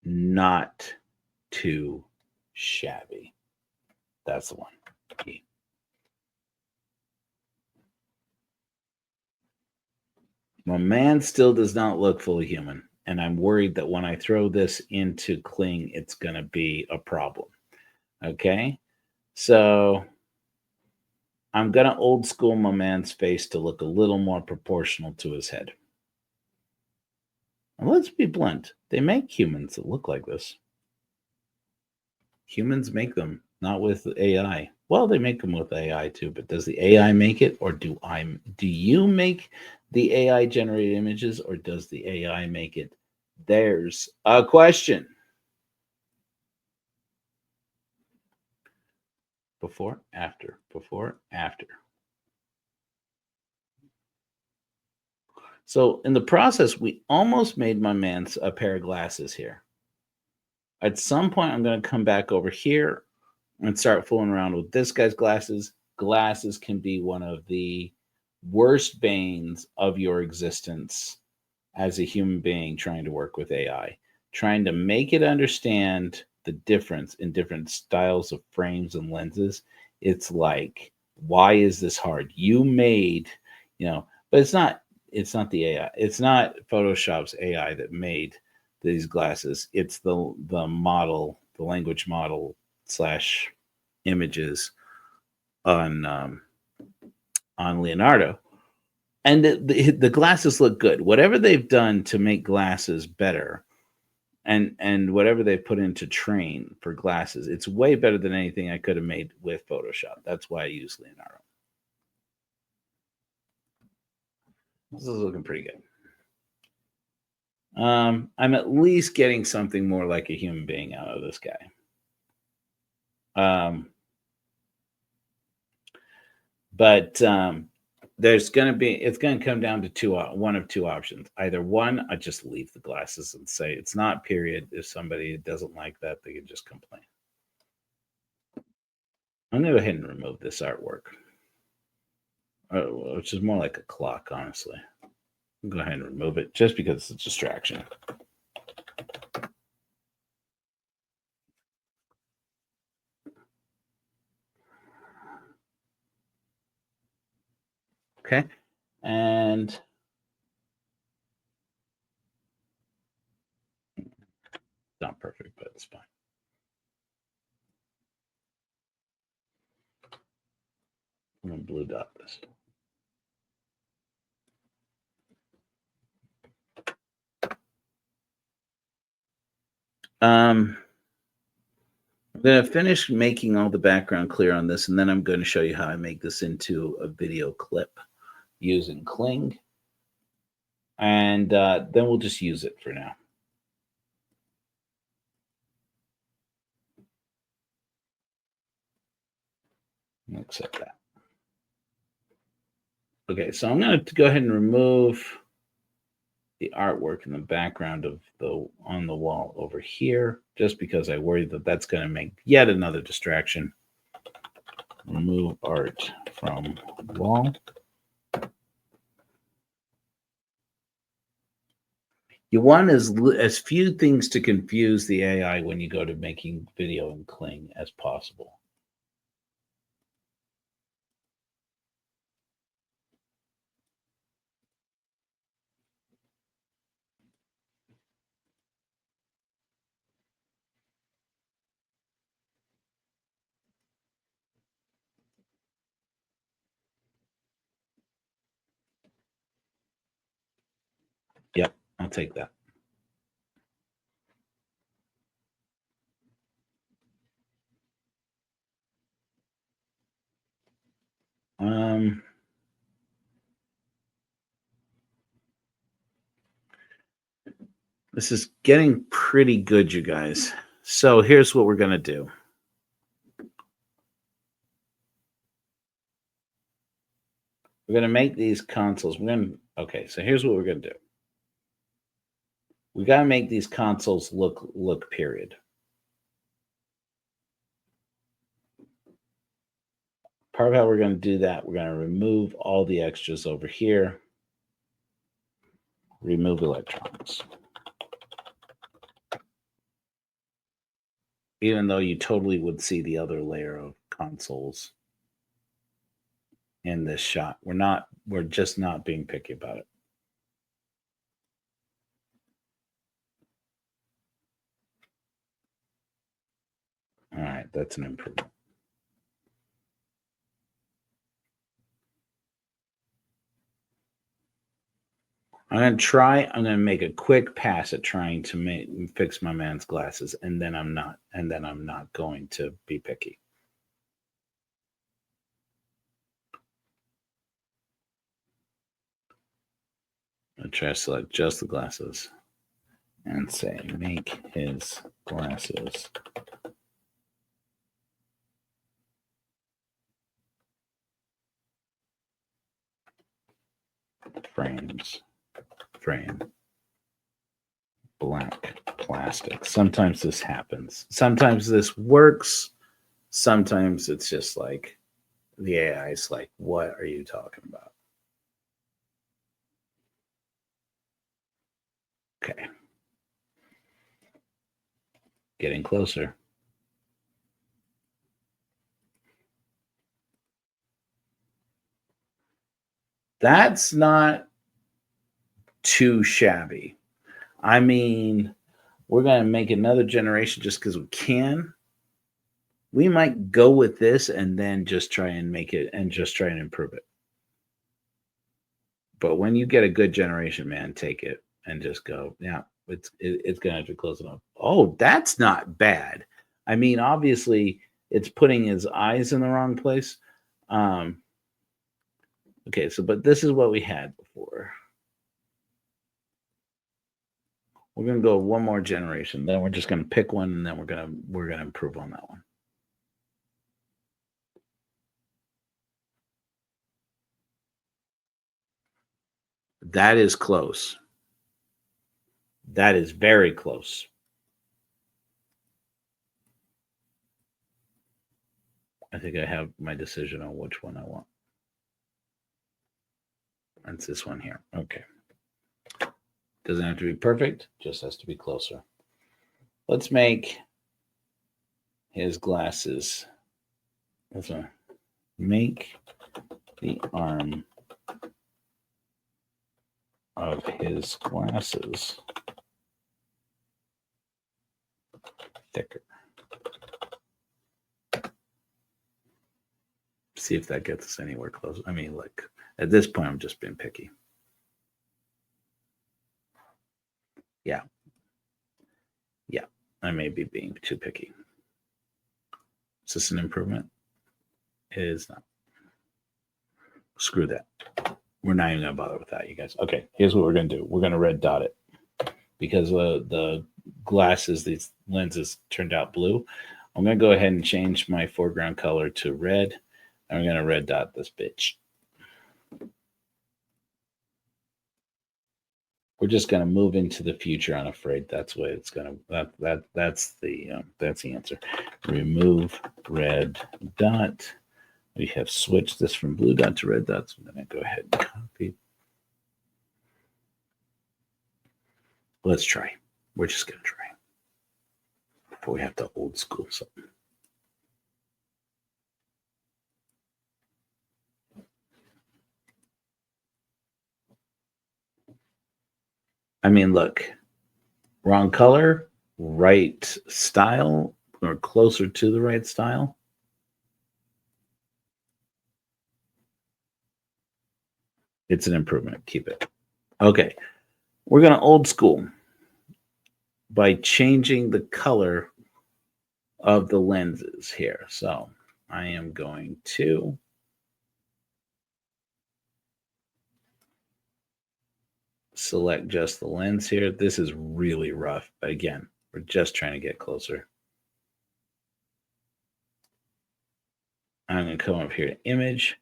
Not too shabby. That's the one. Key. My man still does not look fully human, and I'm worried that when I throw this into Kling, it's going to be a problem. Okay? So I'm going to old school my man's face to look a little more proportional to his head. And let's be blunt. They make humans that look like this. Humans make them, not with AI. Well, they make them with AI too, but does the AI make it, or do you make the AI generated images, or does the AI make it? There's a question. Before, after, before, after. So in the process, we almost made my man a pair of glasses here. At some point, I'm going to come back over here and start fooling around with this guy's glasses. Glasses can be one of the worst banes of your existence as a human being trying to work with AI, trying to make it understand the difference in different styles of frames and lenses. It's like, why is this hard? You made, but it's not the AI. It's not Photoshop's AI that made these glasses. It's the model, the language model / images on Leonardo. And the glasses look good. Whatever they've done to make glasses better, and whatever they put into train for glasses, it's way better than anything I could have made with Photoshop. That's why I use Leonardo. This is looking pretty good. I'm at least getting something more like a human being out of this guy. But it's going to come down to one of two options. Either one, I just leave the glasses and say it's not, period. If somebody doesn't like that, they can just complain. I'm going to go ahead and remove this artwork, which is more like a clock, honestly. I'll go ahead and remove it just because it's a distraction. Okay. And it's not perfect, but it's fine. I'm going to blue dot this. I'm going to finish making all the background clear on this, and then I'm going to show you how I make this into a video clip using Kling. And then we'll just use it for now. Accept that. Okay, so I'm going to go ahead and remove the artwork in the background of on the wall over here, just because I worry that that's going to make yet another distraction. Remove art from wall. You want as few things to confuse the AI when you go to making video in Kling as possible. Yep, I'll take that. This is getting pretty good, you guys. So here's what we're going to do. We're going to make these consoles. Okay, so here's what we're going to do. We got to make these consoles look period. Part of how we're going to do that, we're going to remove all the extras over here. Remove electronics. Even though you totally would see the other layer of consoles in this shot. We're just not being picky about it. All right, that's an improvement. I'm going to make a quick pass at trying to fix my man's glasses, and then I'm not going to be picky. I'll try to select just the glasses and say, make his glasses frame black plastic. Sometimes this happens. Sometimes this works. Sometimes it's just like the AI is like, what are you talking about? Okay. Getting closer. That's not too shabby. I mean, we're going to make another generation just because we can. We might go with this and then just try and make it and just try and improve it. But when you get a good generation, man, take it. and just go, yeah, it's going to have to close it up. Oh, that's not bad. I mean, obviously, it's putting his eyes in the wrong place. Okay, so but this is what we had before. We're gonna go one more generation. Then we're just gonna pick one, and then we're gonna improve on that one. That is close. That is very close. I think I have my decision on which one I want. It's this one here. Okay. Doesn't have to be perfect, just has to be closer. Let's make his glasses. Let's make the arm of his glasses thicker. See if that gets us anywhere close. I mean, like at this point, I'm just being picky. Yeah. Yeah. I may be being too picky. Is this an improvement? It is not. Screw that. We're not even going to bother with that, you guys. Okay, here's what we're going to do. We're going to red dot it. Because the glasses, these lenses turned out blue. I'm going to go ahead and change my foreground color to red. And we're going to red dot this bitch. We're just going to move into the future. I'm afraid that's what it's going to. That's the answer. Remove red dot. We have switched this from blue dot to red dot. So I'm going to go ahead and copy. Let's try. We're just going to try before we have to old school something. I mean, look, wrong color, right style, or closer to the right style. It's an improvement. Keep it. Okay. We're going to old school by changing the color of the lenses here. So I am going to select just the lens here. This is really rough, but again, we're just trying to get closer. I'm going to come up here to image.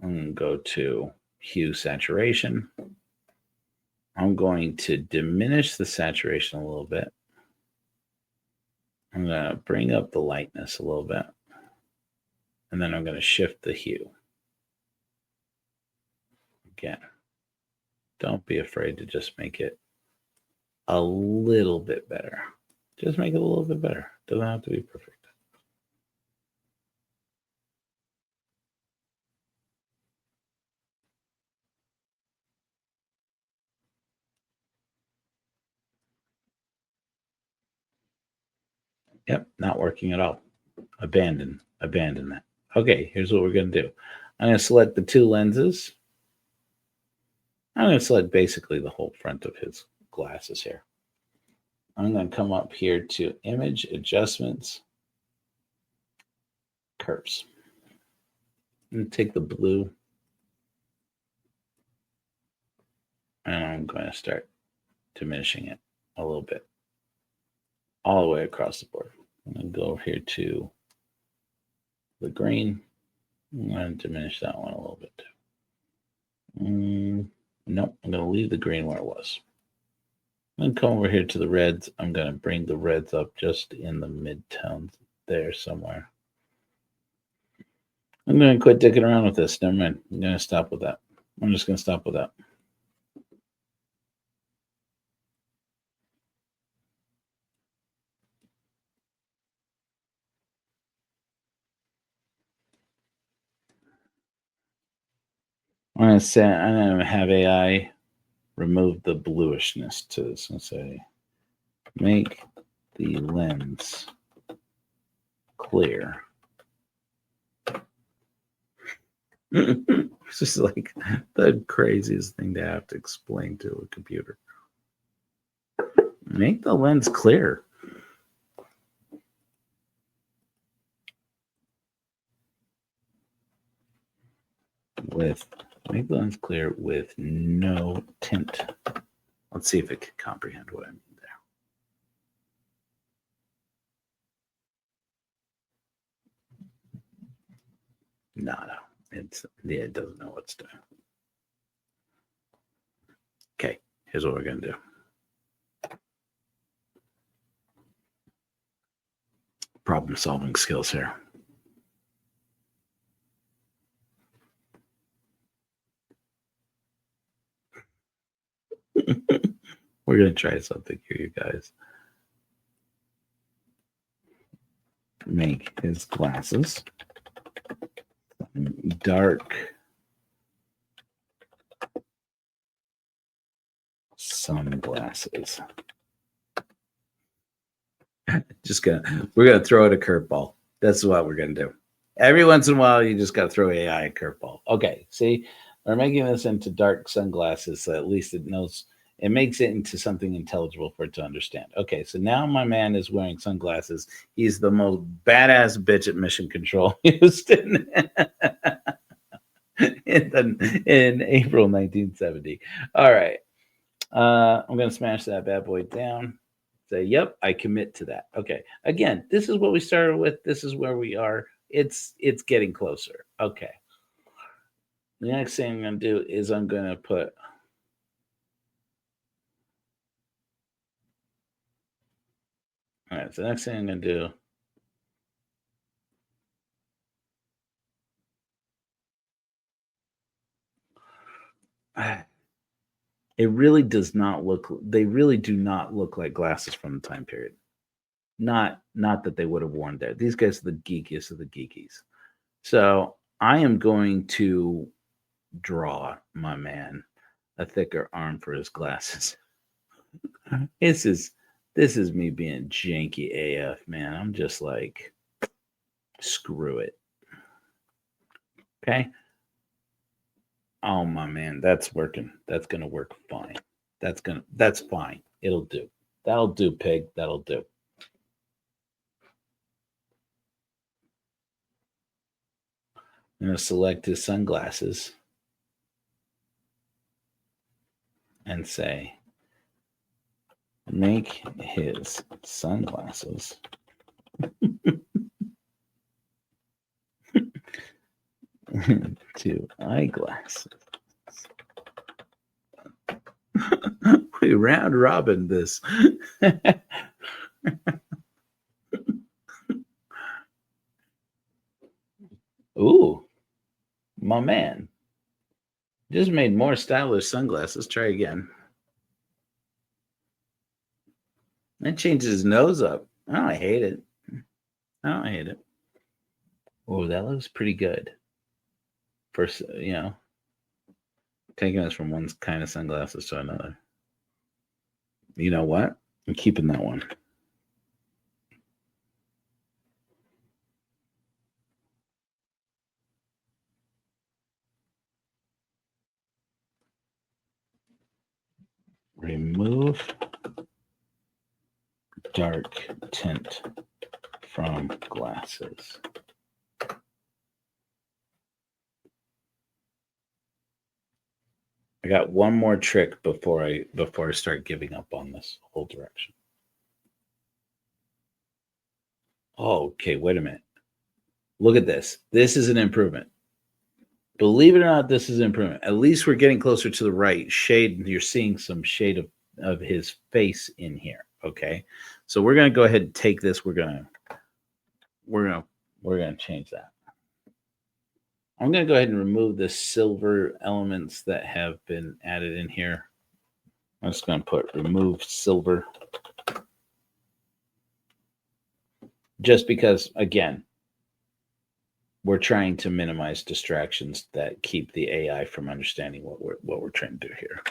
I'm going to go to hue saturation. I'm going to diminish the saturation a little bit. I'm going to bring up the lightness a little bit. And then I'm going to shift the hue. Again, don't be afraid to just make it a little bit better. Just make it a little bit better. Doesn't have to be perfect. Yep, not working at all. Abandon that. Okay, here's what we're going to do. I'm going to select the two lenses. I'm going to select basically the whole front of his glasses here. I'm going to come up here to image adjustments, curves. I'm going to take the blue and I'm going to start diminishing it a little bit all the way across the board. I'm going to go over here to the green. I'm going to diminish that one a little bit too. Nope, I'm going to leave the green where it was. I'm going to come over here to the reds. I'm going to bring the reds up just in the mid-tones there somewhere. I'm going to quit dicking around with this. Never mind. I'm going to stop with that. I'm just going to stop with that. I'm going to have AI remove the bluishness to this and say, make the lens clear. It's just like the craziest thing to have to explain to a computer. Make the lens clear. Make the lens clear with no tint. Let's see if it can comprehend what I mean there. No. It doesn't know what's doing. Okay, here's what we're gonna do. Problem solving skills here. We're gonna try something here, you guys. Make his glasses dark sunglasses. We're gonna throw it a curveball. That's what we're gonna do. Every once in a while, you just gotta throw AI a curveball. Okay, see, we're making this into dark sunglasses, so at least it knows. It makes it into something intelligible for it to understand. Okay, so now my man is wearing sunglasses. He's the most badass bitch at Mission Control, Houston, in April 1970. All right, I'm gonna smash that bad boy down. Say, yep, I commit to that. Okay, again, this is what we started with. This is where we are. It's getting closer. Okay. The next thing I'm gonna do is I'm gonna put. All right, so the next thing I'm going to do, it really does not look, they really do not look like glasses from the time period. Not that they would have worn there. These guys are the geekiest of the geekies. So I am going to draw my man a thicker arm for his glasses. This is me being janky AF, man. I'm just like, screw it. Okay. Oh my man, that's working. That's gonna work fine. That's fine. It'll do. That'll do, pig. That'll do. I'm gonna select his sunglasses and say, make his sunglasses to eyeglasses. We round robin this. Ooh, my man. Just made more stylish sunglasses. Try again. That changes his nose up. Oh, I hate it. Oh, I hate it. Oh, that looks pretty good. First, taking us from one kind of sunglasses to another. You know what? I'm keeping that one. Remove dark tint from glasses. I got one more trick before I start giving up on this whole direction. Oh, okay, wait a minute. Look at this. This is an improvement. Believe it or not, this is an improvement. At least we're getting closer to the right shade. You're seeing some shade of his face in here. Okay. So we're gonna go ahead and take this. We're gonna change that. I'm gonna go ahead and remove the silver elements that have been added in here. I'm just gonna put remove silver. Just because, again, we're trying to minimize distractions that keep the AI from understanding what we're trying to do here.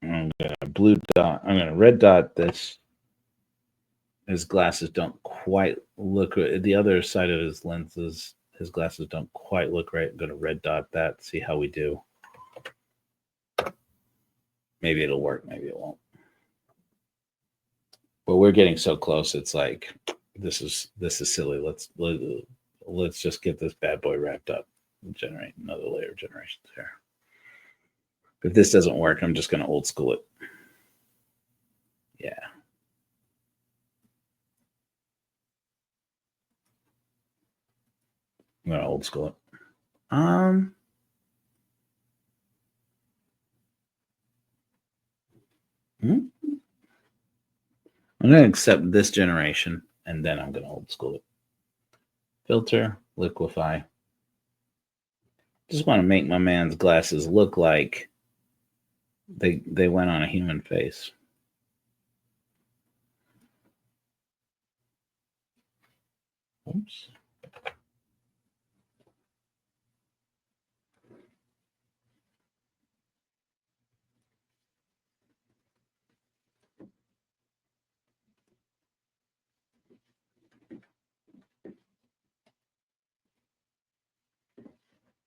I'm gonna red dot this. His glasses don't quite look right. The other side of his lenses, his glasses don't quite look right. I'm gonna red dot that, see how we do. Maybe it'll work, maybe it won't. But we're getting so close. It's like this is silly. Let's just get this bad boy wrapped up and generate another layer of generations here. If this doesn't work, I'm just going to old school it. Yeah. I'm going to old school it. I'm going to accept this generation, and then I'm going to old school it. Filter, liquefy. Just want to make my man's glasses look like they went on a human face. Oops.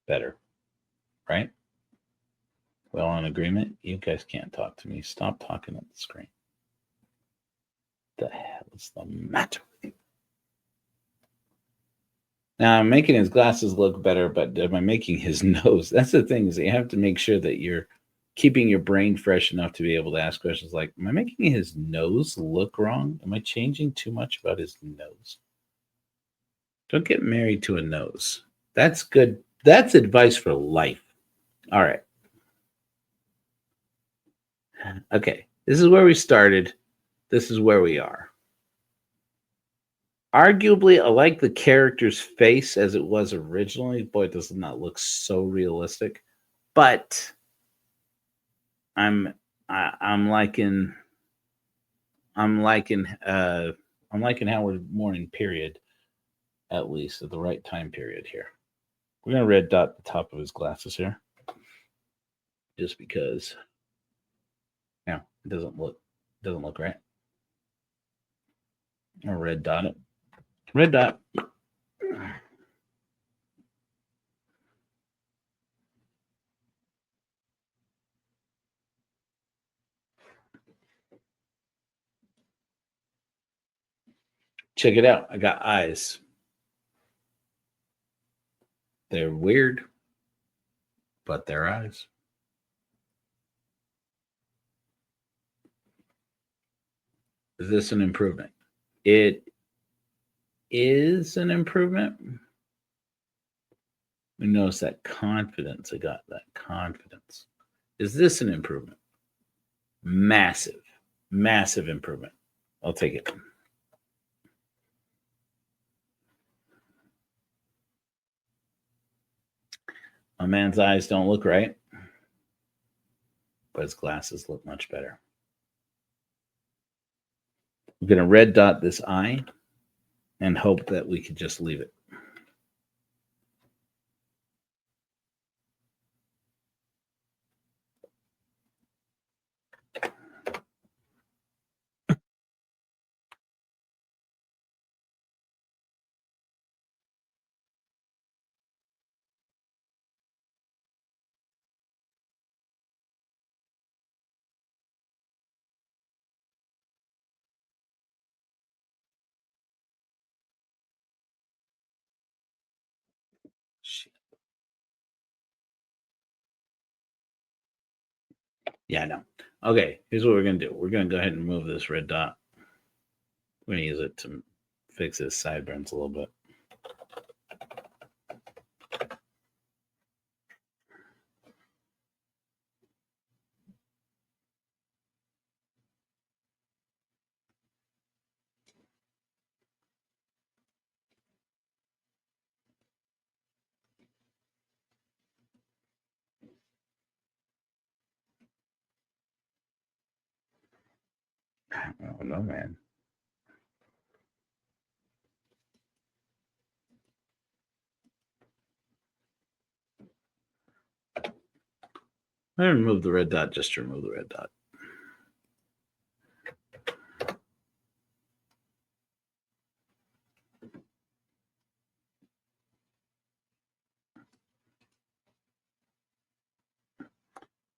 Better, right? Well, on agreement, you guys can't talk to me. Stop talking at the screen. The hell is the matter with you? Now I'm making his glasses look better, but am I making his nose? That's the thing, is that you have to make sure that you're keeping your brain fresh enough to be able to ask questions like, am I making his nose look wrong? Am I changing too much about his nose? Don't get married to a nose. That's good. That's advice for life. All right. Okay. This is where we started. This is where we are. Arguably, I like the character's face as it was originally. Boy, it does not look so realistic. But I'm liking how we're more in period, at least at the right time period here. We're gonna red dot the top of his glasses here, just because, you know, it doesn't look right. I'll red dot it. Red dot. Check it out. I got eyes. They're weird, but they're eyes. Is this an improvement? It is an improvement. We notice that confidence. I got that confidence. Is this an improvement? Massive, massive improvement. I'll take it. My man's eyes don't look right, but his glasses look much better. We're going to red dot this eye and hope that we could just leave it. Shit. Yeah, I know. Okay, here's what we're going to do. We're going to go ahead and move this red dot. We're going to use it to fix his sideburns a little bit. Oh, no, man. I'm going to remove the red dot just to remove the red dot.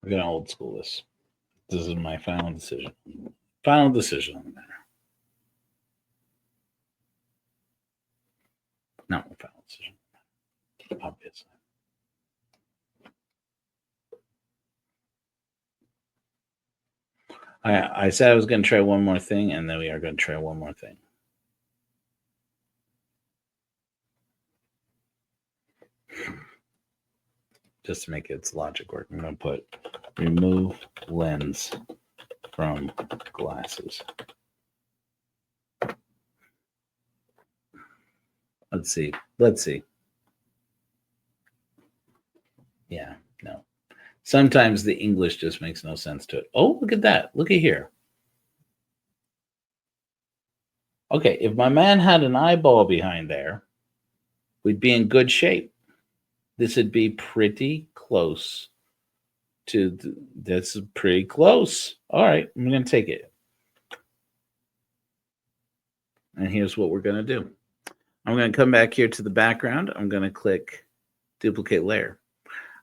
We're going to old school this. This is my final decision. Final decision on the matter. Not my final decision, obviously. I said I was going to try one more thing, and then we are going to try one more thing. Just to make its logic work, I'm going to put remove lens from glasses. Let's see. Yeah, no. Sometimes the English just makes no sense to it. Oh, look at that. Look at here. Okay, if my man had an eyeball behind there, we'd be in good shape. This would be pretty close to that's pretty close. All right, I'm going to take it. And here's what we're going to do. I'm going to come back here to the background. I'm going to click duplicate layer.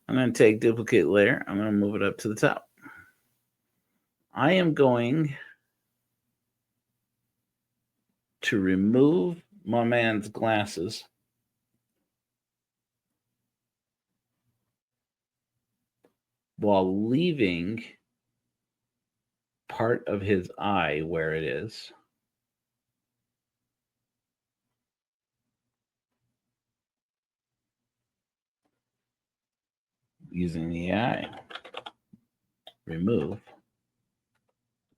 I'm going to take duplicate layer. I'm going to move it up to the top. I am going to remove my man's glasses. While leaving part of his eye where it is. Using the eye, remove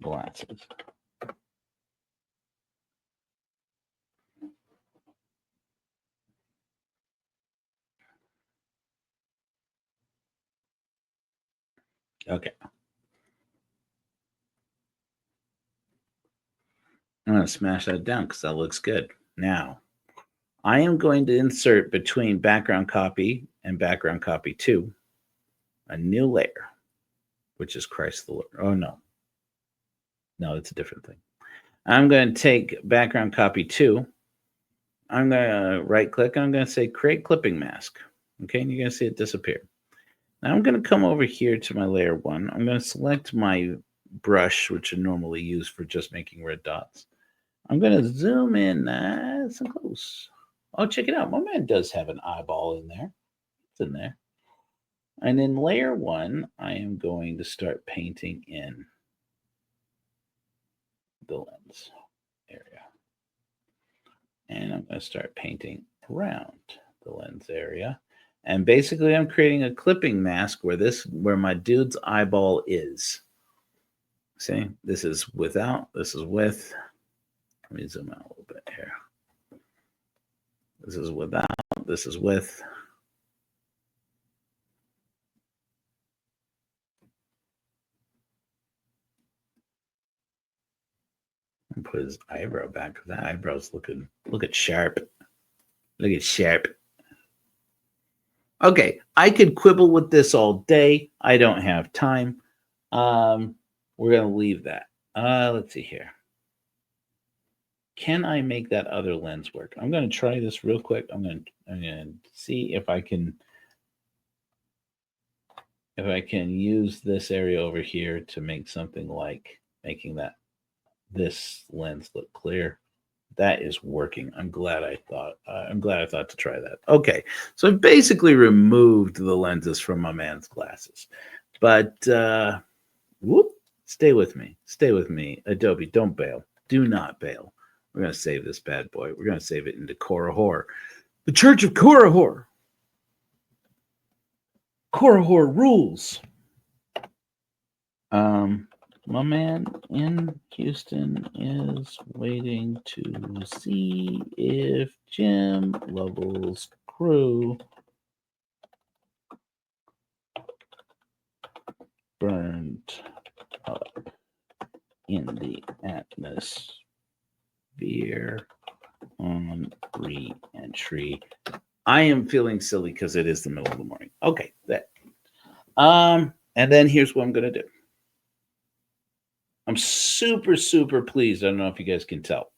glasses. Okay. I'm going to smash that down because that looks good. Now, I am going to insert between background copy and background copy 2 a new layer, which is Christ the Lord. Oh, no. No, it's a different thing. I'm going to take background copy 2. I'm going to right click. I'm going to say create clipping mask. Okay, and you're going to see it disappear. Now I'm going to come over here to my layer 1. I'm going to select my brush, which I normally use for just making red dots. I'm going to zoom in nice and close. Oh, check it out. My man does have an eyeball in there. It's in there. And in layer 1, I am going to start painting in the lens area. And I'm going to start painting around the lens area. And basically, I'm creating a clipping mask where my dude's eyeball is. See, this is without, this is with. Let me zoom out a little bit here. This is without, this is with. And put his eyebrow back because that eyebrow's looking sharp. Look at sharp. Okay, I could quibble with this all day. I don't have time. We're gonna leave that. Let's see here. Can I make that other lens work? I'm gonna try this real quick. I'm gonna see if I can use this area over here to make something like making this lens look clear. That is working. I'm glad I thought to try that. Okay, so I basically removed the lenses from my man's glasses, but stay with me, Adobe. Don't bail. Do not bail. We're gonna save this bad boy. We're gonna save it into Korihor, the Church of Korihor. Korihor rules. My man in Houston is waiting to see if Jim Lovell's crew burned up in the atmosphere on re-entry. I am feeling silly because it is the middle of the morning. Okay, that. And then here's what I'm gonna do. I'm super, super pleased. I don't know if you guys can tell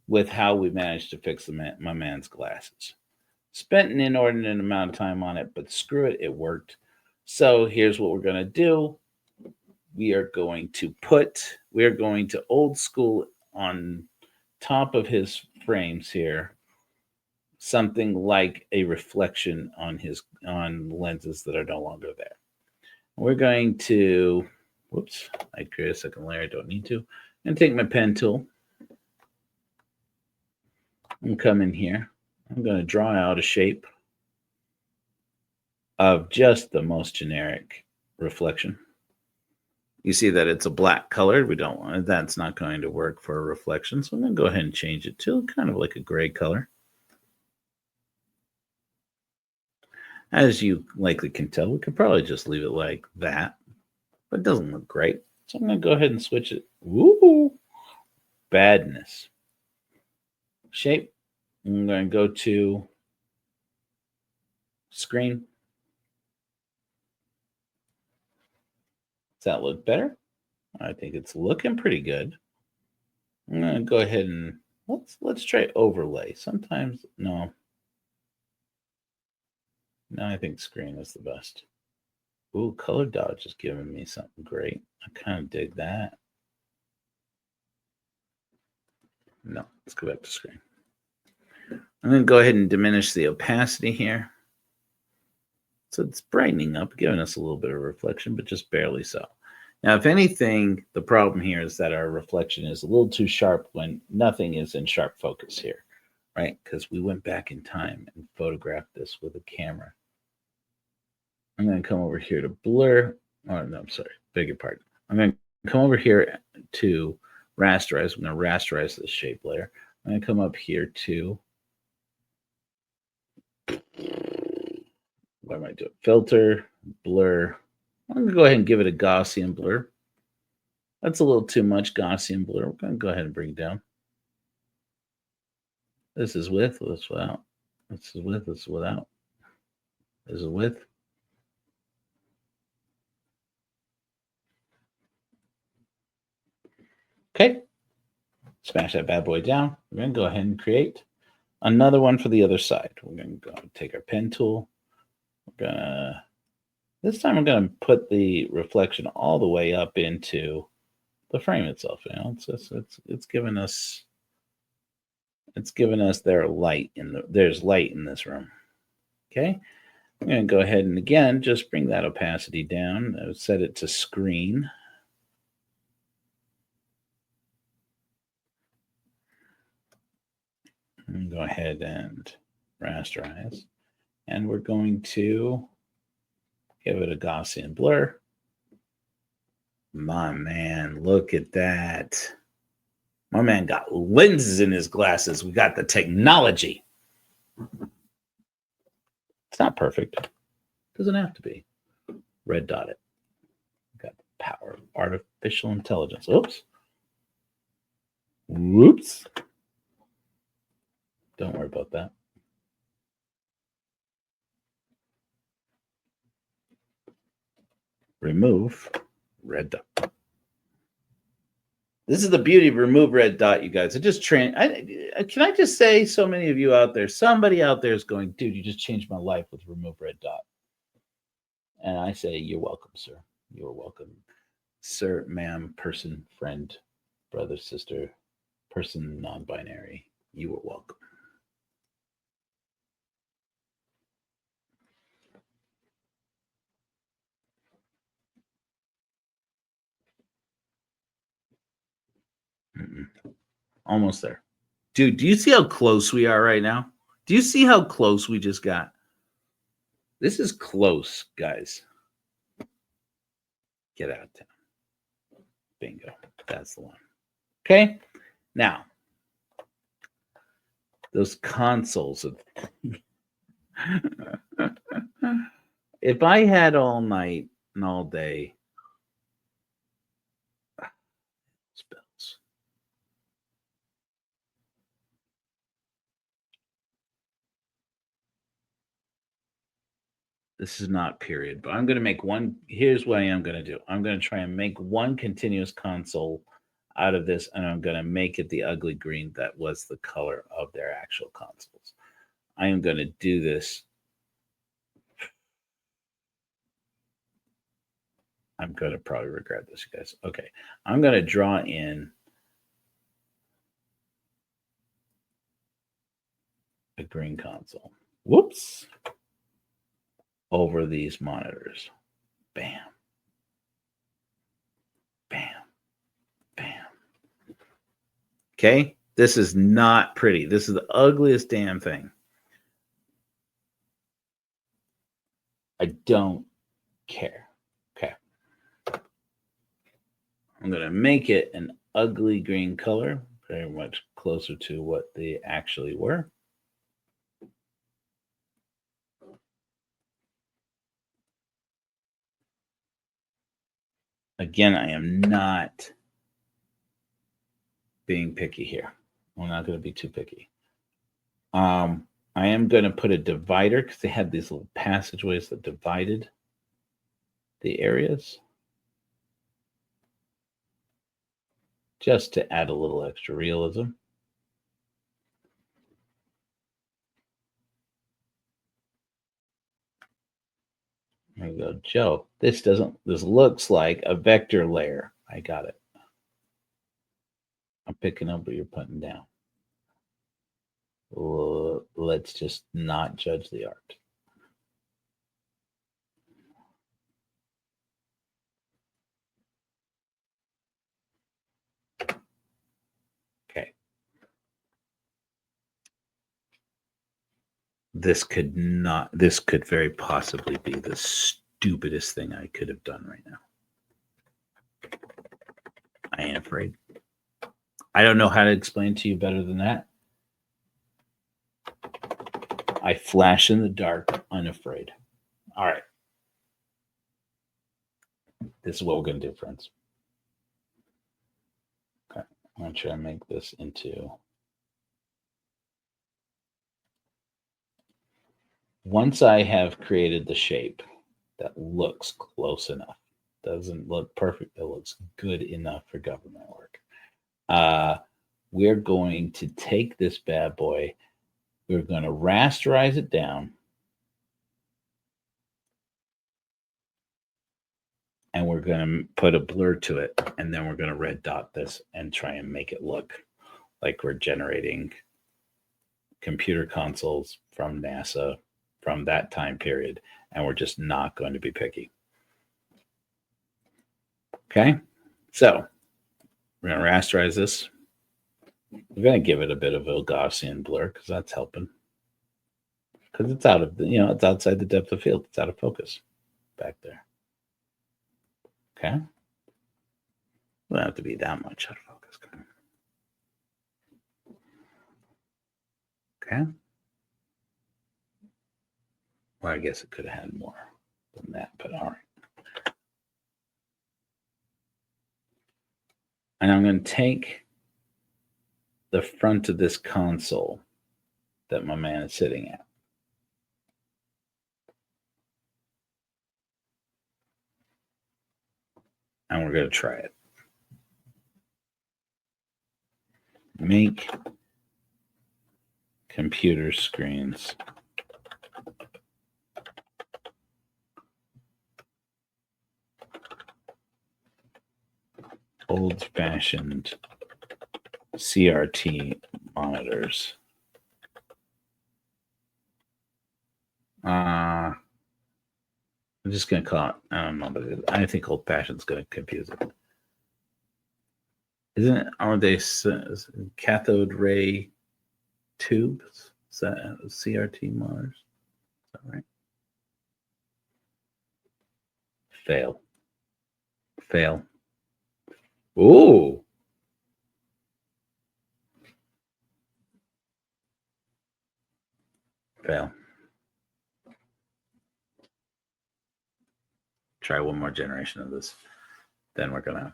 with how we managed to fix my man's glasses. Spent an inordinate amount of time on it, but screw it, it worked. So here's what we're going to do. we are going to old school on top of his frames here something like a reflection on lenses that are no longer there. We're going to, whoops, I create a second layer. I don't need to. I'm going to take my pen tool and come in here. I'm going to draw out a shape of just the most generic reflection. You see that it's a black color. We don't want it. That's not going to work for a reflection. So I'm going to go ahead and change it to kind of like a gray color. As you likely can tell, we could probably just leave it like that, but it doesn't look great. So I'm going to go ahead and switch it. Woo! Badness. Shape. I'm going to go to screen. Does that look better? I think it's looking pretty good. I'm going to go ahead and let's try overlay. Sometimes, no. No, I think screen is the best. Ooh, color dodge is giving me something great. I kind of dig that. No, let's go back to screen. I'm going to go ahead and diminish the opacity here. So it's brightening up, giving us a little bit of reflection, but just barely so. Now, if anything, the problem here is that our reflection is a little too sharp when nothing is in sharp focus here, right? Because we went back in time and photographed this with a camera. I'm going to come over here to blur. Oh, no, I'm sorry. Beg your pardon. I'm going to come over here to rasterize. I'm going to rasterize this shape layer. I'm going to come up here to, what am I doing? Filter, blur. I'm going to go ahead and give it a Gaussian blur. That's a little too much Gaussian blur. We're going to go ahead and bring it down. This is with, this is without. This is with, this is without. This is with. Okay. Smash that bad boy down. We're going to go ahead and create another one for the other side. We're going to go take our pen tool. We're going to, this time I'm going to put the reflection all the way up into the frame itself. You know, it's giving us there's light in this room. Okay. I'm going to go ahead and again just bring that opacity down. I would set it to screen. And go ahead and rasterize. And we're going to give it a Gaussian blur. My man, look at that. My man got lenses in his glasses. We got the technology. It's not perfect. Doesn't have to be. Red dot it. Got the power of artificial intelligence. Oops. Whoops. Don't worry about that. Remove red dot. This is the beauty of remove red dot, you guys. Can I just say, so many of you out there, somebody out there is going, dude, you just changed my life with remove red dot. And I say, you're welcome, sir. You're welcome. Sir, ma'am, person, friend, brother, sister, person, non-binary. You are welcome. Almost there. Dude, do you see how close we are right now? Do you see how close we just got? This is close, guys. Get out of town. Bingo. That's the one. Okay. Now, those consoles. If I had all night and all day, spells. This is not period, but I'm going to make one. Here's what I am going to do. I'm going to try and make one continuous console out of this, and I'm going to make it the ugly green that was the color of their actual consoles. I am going to do this. I'm going to probably regret this, you guys. Okay. I'm going to draw in a green console. Whoops. Over these monitors. Bam. Bam. Bam. Okay. This is not pretty. This is the ugliest damn thing. I don't care. Okay. I'm going to make it an ugly green color, very much closer to what they actually were. Again, I am not being picky here. I'm not going to be too picky. I am going to put a divider because they had these little passageways that divided the areas, just to add a little extra realism. There we go, Joe. This looks like a vector layer. I got it. I'm picking up what you're putting down. Let's just not judge the art. Okay. This could very possibly be the stupidest thing I could have done right now. I ain't afraid. I don't know how to explain to you better than that. I flash in the dark, unafraid. All right. This is what we're going to do, friends. Okay. I'm going to try to make this into... Once I have created the shape that looks close enough, doesn't look perfect, it looks good enough for government work, we're going to take this bad boy, we're going to rasterize it down, and we're going to put a blur to it, and then we're going to red dot this and try and make it look like we're generating computer consoles from NASA from that time period, and we're just not going to be picky. Okay, so we're going to rasterize this. We're going to give it a bit of a Gaussian blur because that's helping. Because it's out of the, it's outside the depth of field. It's out of focus back there. Okay, it don't have to be that much out of focus. Okay. Well, I guess it could have had more than that, but all right. And I'm going to take the front of this console that my man is sitting at. And we're going to try it. Make computer screens old-fashioned CRT monitors. I'm just going to call it, I don't know, but I think old-fashioned is going to confuse it. Aren't they cathode ray tubes? Is that CRT monitors? Is that right? Fail. Fail. Ooh. Fail. Try one more generation of this. Then we're gonna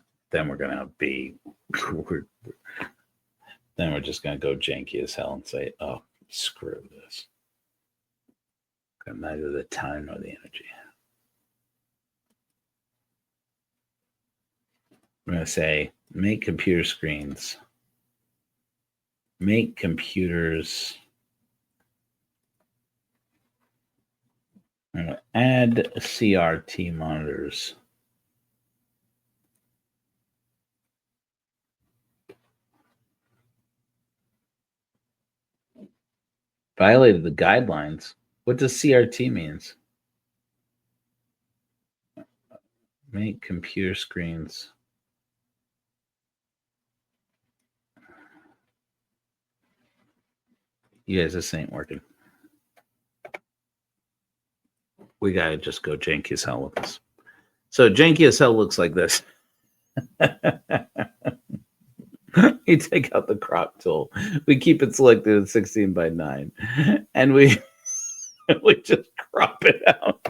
be then we're just gonna go janky as hell and say, oh, screw this. Got neither the time nor the energy. I'm gonna say make computer screens. Make computers. I'm gonna add CRT monitors Violated the guidelines. What does CRT means? Make computer screens. You guys, this ain't working. We gotta just go janky as hell with this. So janky as hell looks like this. You take out the crop tool. We keep it selected at 16 by 9. And we just crop it out.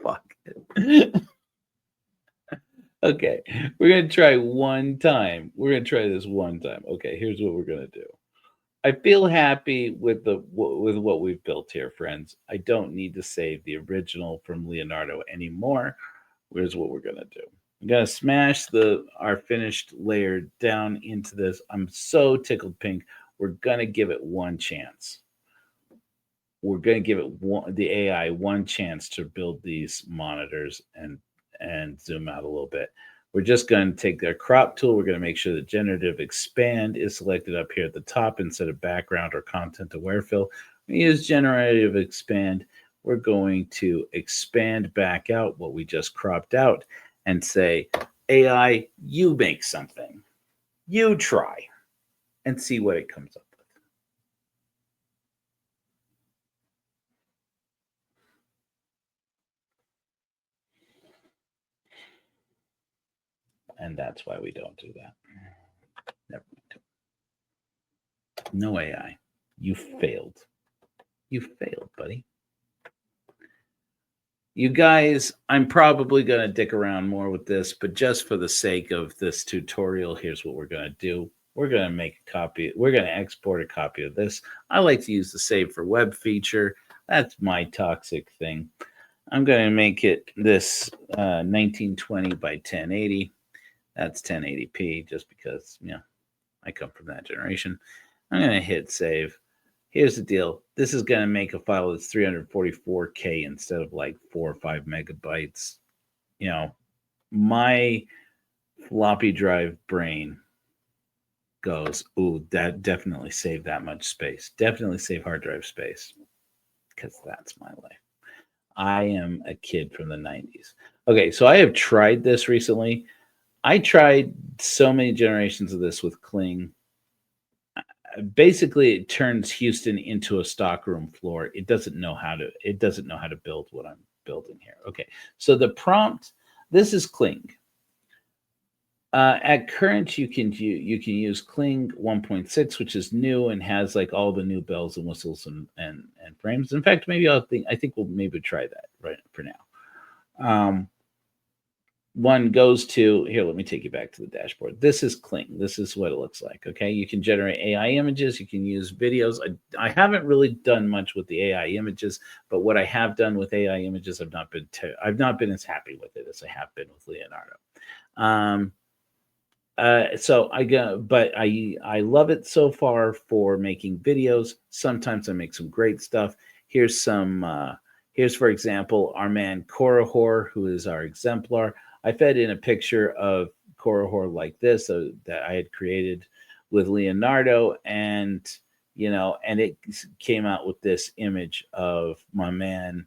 Fuck it. Okay, we're going to try one time. We're going to try this one time. Okay, here's what we're going to do. I feel happy with what we've built here, friends. I don't need to save the original from Leonardo anymore. Here's what we're going to do. I'm going to smash our finished layer down into this. I'm so tickled pink. We're going to give it one chance. We're going to give it the AI one chance to build these monitors and zoom out a little bit. We're just going to take their crop tool. We're going to make sure that generative expand is selected up here at the top instead of background or content aware fill. We use generative expand. We're going to expand back out what we just cropped out and say, AI, you make something. You try and see what it comes up with. And that's why we don't do that. Never mind. No AI. You failed. You failed, buddy. You guys, I'm probably going to dick around more with this, but just for the sake of this tutorial, here's what we're going to do. We're going to make a copy. We're going to export a copy of this. I like to use the Save for Web feature. That's my toxic thing. I'm going to make it this 1920 by 1080. That's 1080p just because, I come from that generation. I'm going to hit save. Here's the deal. This is going to make a file that's 344K instead of like 4 or 5 megabytes. My floppy drive brain goes, ooh, that definitely saved that much space. Definitely save hard drive space because that's my life. I am a kid from the 90s. Okay, so I have tried this recently. I tried so many generations of this with Kling. Basically, it turns Houston into a stockroom floor. It doesn't know how to build what I'm building here. Okay, so the prompt. This is Kling. At current, you can use Kling 1.6, which is new and has like all the new bells and whistles and frames. In fact, I think we'll maybe try that right for now. One goes to here. Let me take you back to the dashboard. This is Kling. This is what it looks like. Okay, you can generate AI images. You can use videos. I haven't really done much with the AI images, but what I have done with AI images, I've not been as happy with it as I have been with Leonardo. So I love it so far for making videos. Sometimes I make some great stuff. Here's for example, our man Korihor, who is our exemplar. I fed in a picture of Korihor like this that I had created with Leonardo, and it came out with this image of my man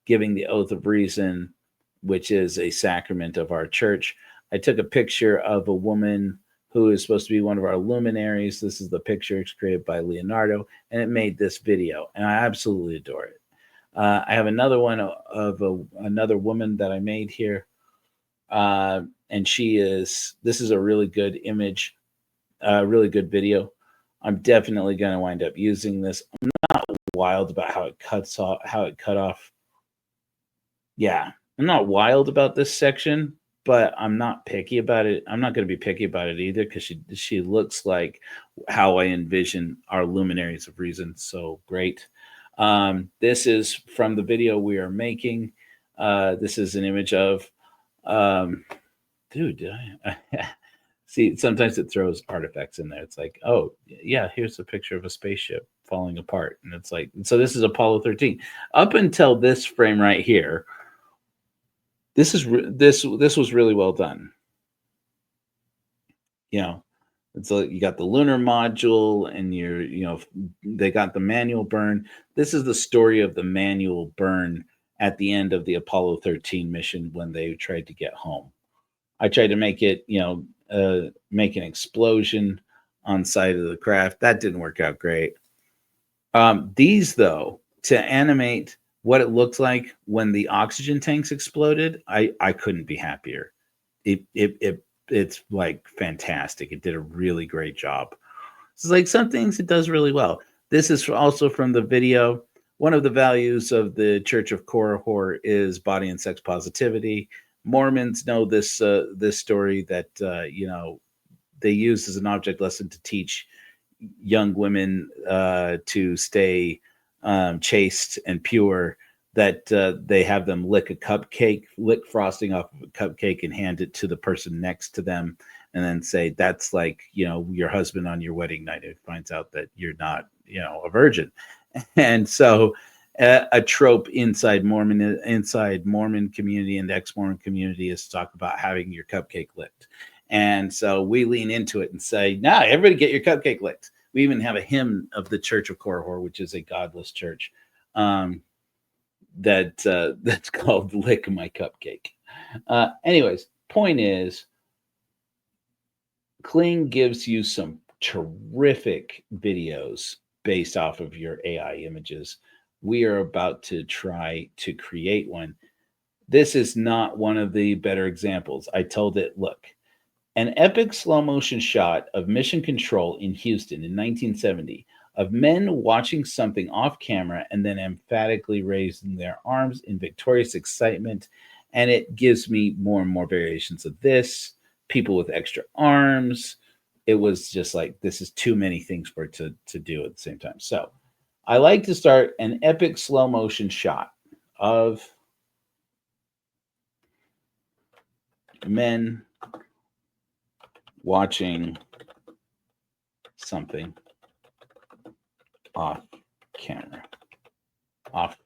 giving the oath of reason, which is a sacrament of our church. I took a picture of a woman who is supposed to be one of our luminaries. This is the picture. It's created by Leonardo, and it made this video, and I absolutely adore it. I have another one of another woman that I made here, and this is a really good image, really good video. I'm definitely going to wind up using this. I'm not wild about how it cut off. Yeah, I'm not wild about this section, but I'm not picky about it. I'm not going to be picky about it either because she looks like how I envision our luminaries of reason. So great. This is from the video we are making. This is an image of, see, sometimes it throws artifacts in there. It's like, oh yeah, here's a picture of a spaceship falling apart. And it's like, so this is Apollo 13. Up until this frame right here, this was really well done. So you got the lunar module, and they got the manual burn. This is the story of the manual burn at the end of the Apollo 13 mission when they tried to get home. I tried to make it, make an explosion on side of the craft. That didn't work out great. These, though, to animate what it looks like when the oxygen tanks exploded, I couldn't be happier. It's like fantastic. It did a really great job. It's like some things it does really well. This is also from the video. One of the values of the Church of Korihor is body and sex positivity. Mormons know this story that they use as an object lesson to teach young women to stay chaste and pure. That they have them lick frosting off of a cupcake, and hand it to the person next to them, and then say, that's like, your husband on your wedding night. It finds out that you're not, a virgin. And so a trope inside Mormon community and ex-Mormon community is to talk about having your cupcake licked. And so we lean into it and say, nah, everybody get your cupcake licked. We even have a hymn of the Church of Korihor, which is a godless church, that's called Lick My Cupcake. Anyways, point is, Kling gives you some terrific videos based off of your AI images. We are about to try to create one. This is not one of the better examples. I told it, look, an epic slow motion shot of mission control in Houston in 1970 of men watching something off camera and then emphatically raising their arms in victorious excitement. And it gives me more and more variations of this. People with extra arms. It was just like, this is too many things for it to do at the same time. So I like to start an epic slow motion shot of men watching something off camera, off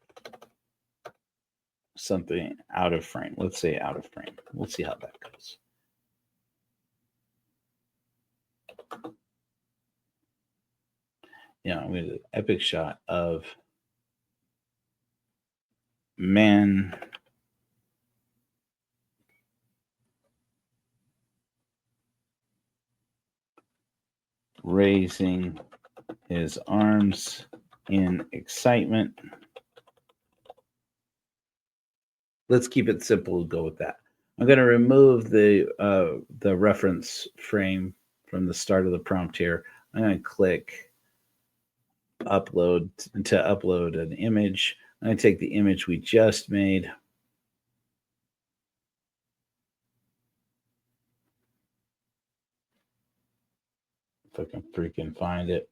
something out of frame. Let's say out of frame. We'll see how that goes. I'm going to do an epic shot of man raising his arms in excitement. Let's keep it simple and go with that. I'm going to remove the reference frame from the start of the prompt here. I'm going to click upload to upload an image. I'm going to take the image we just made. If I can freaking find it.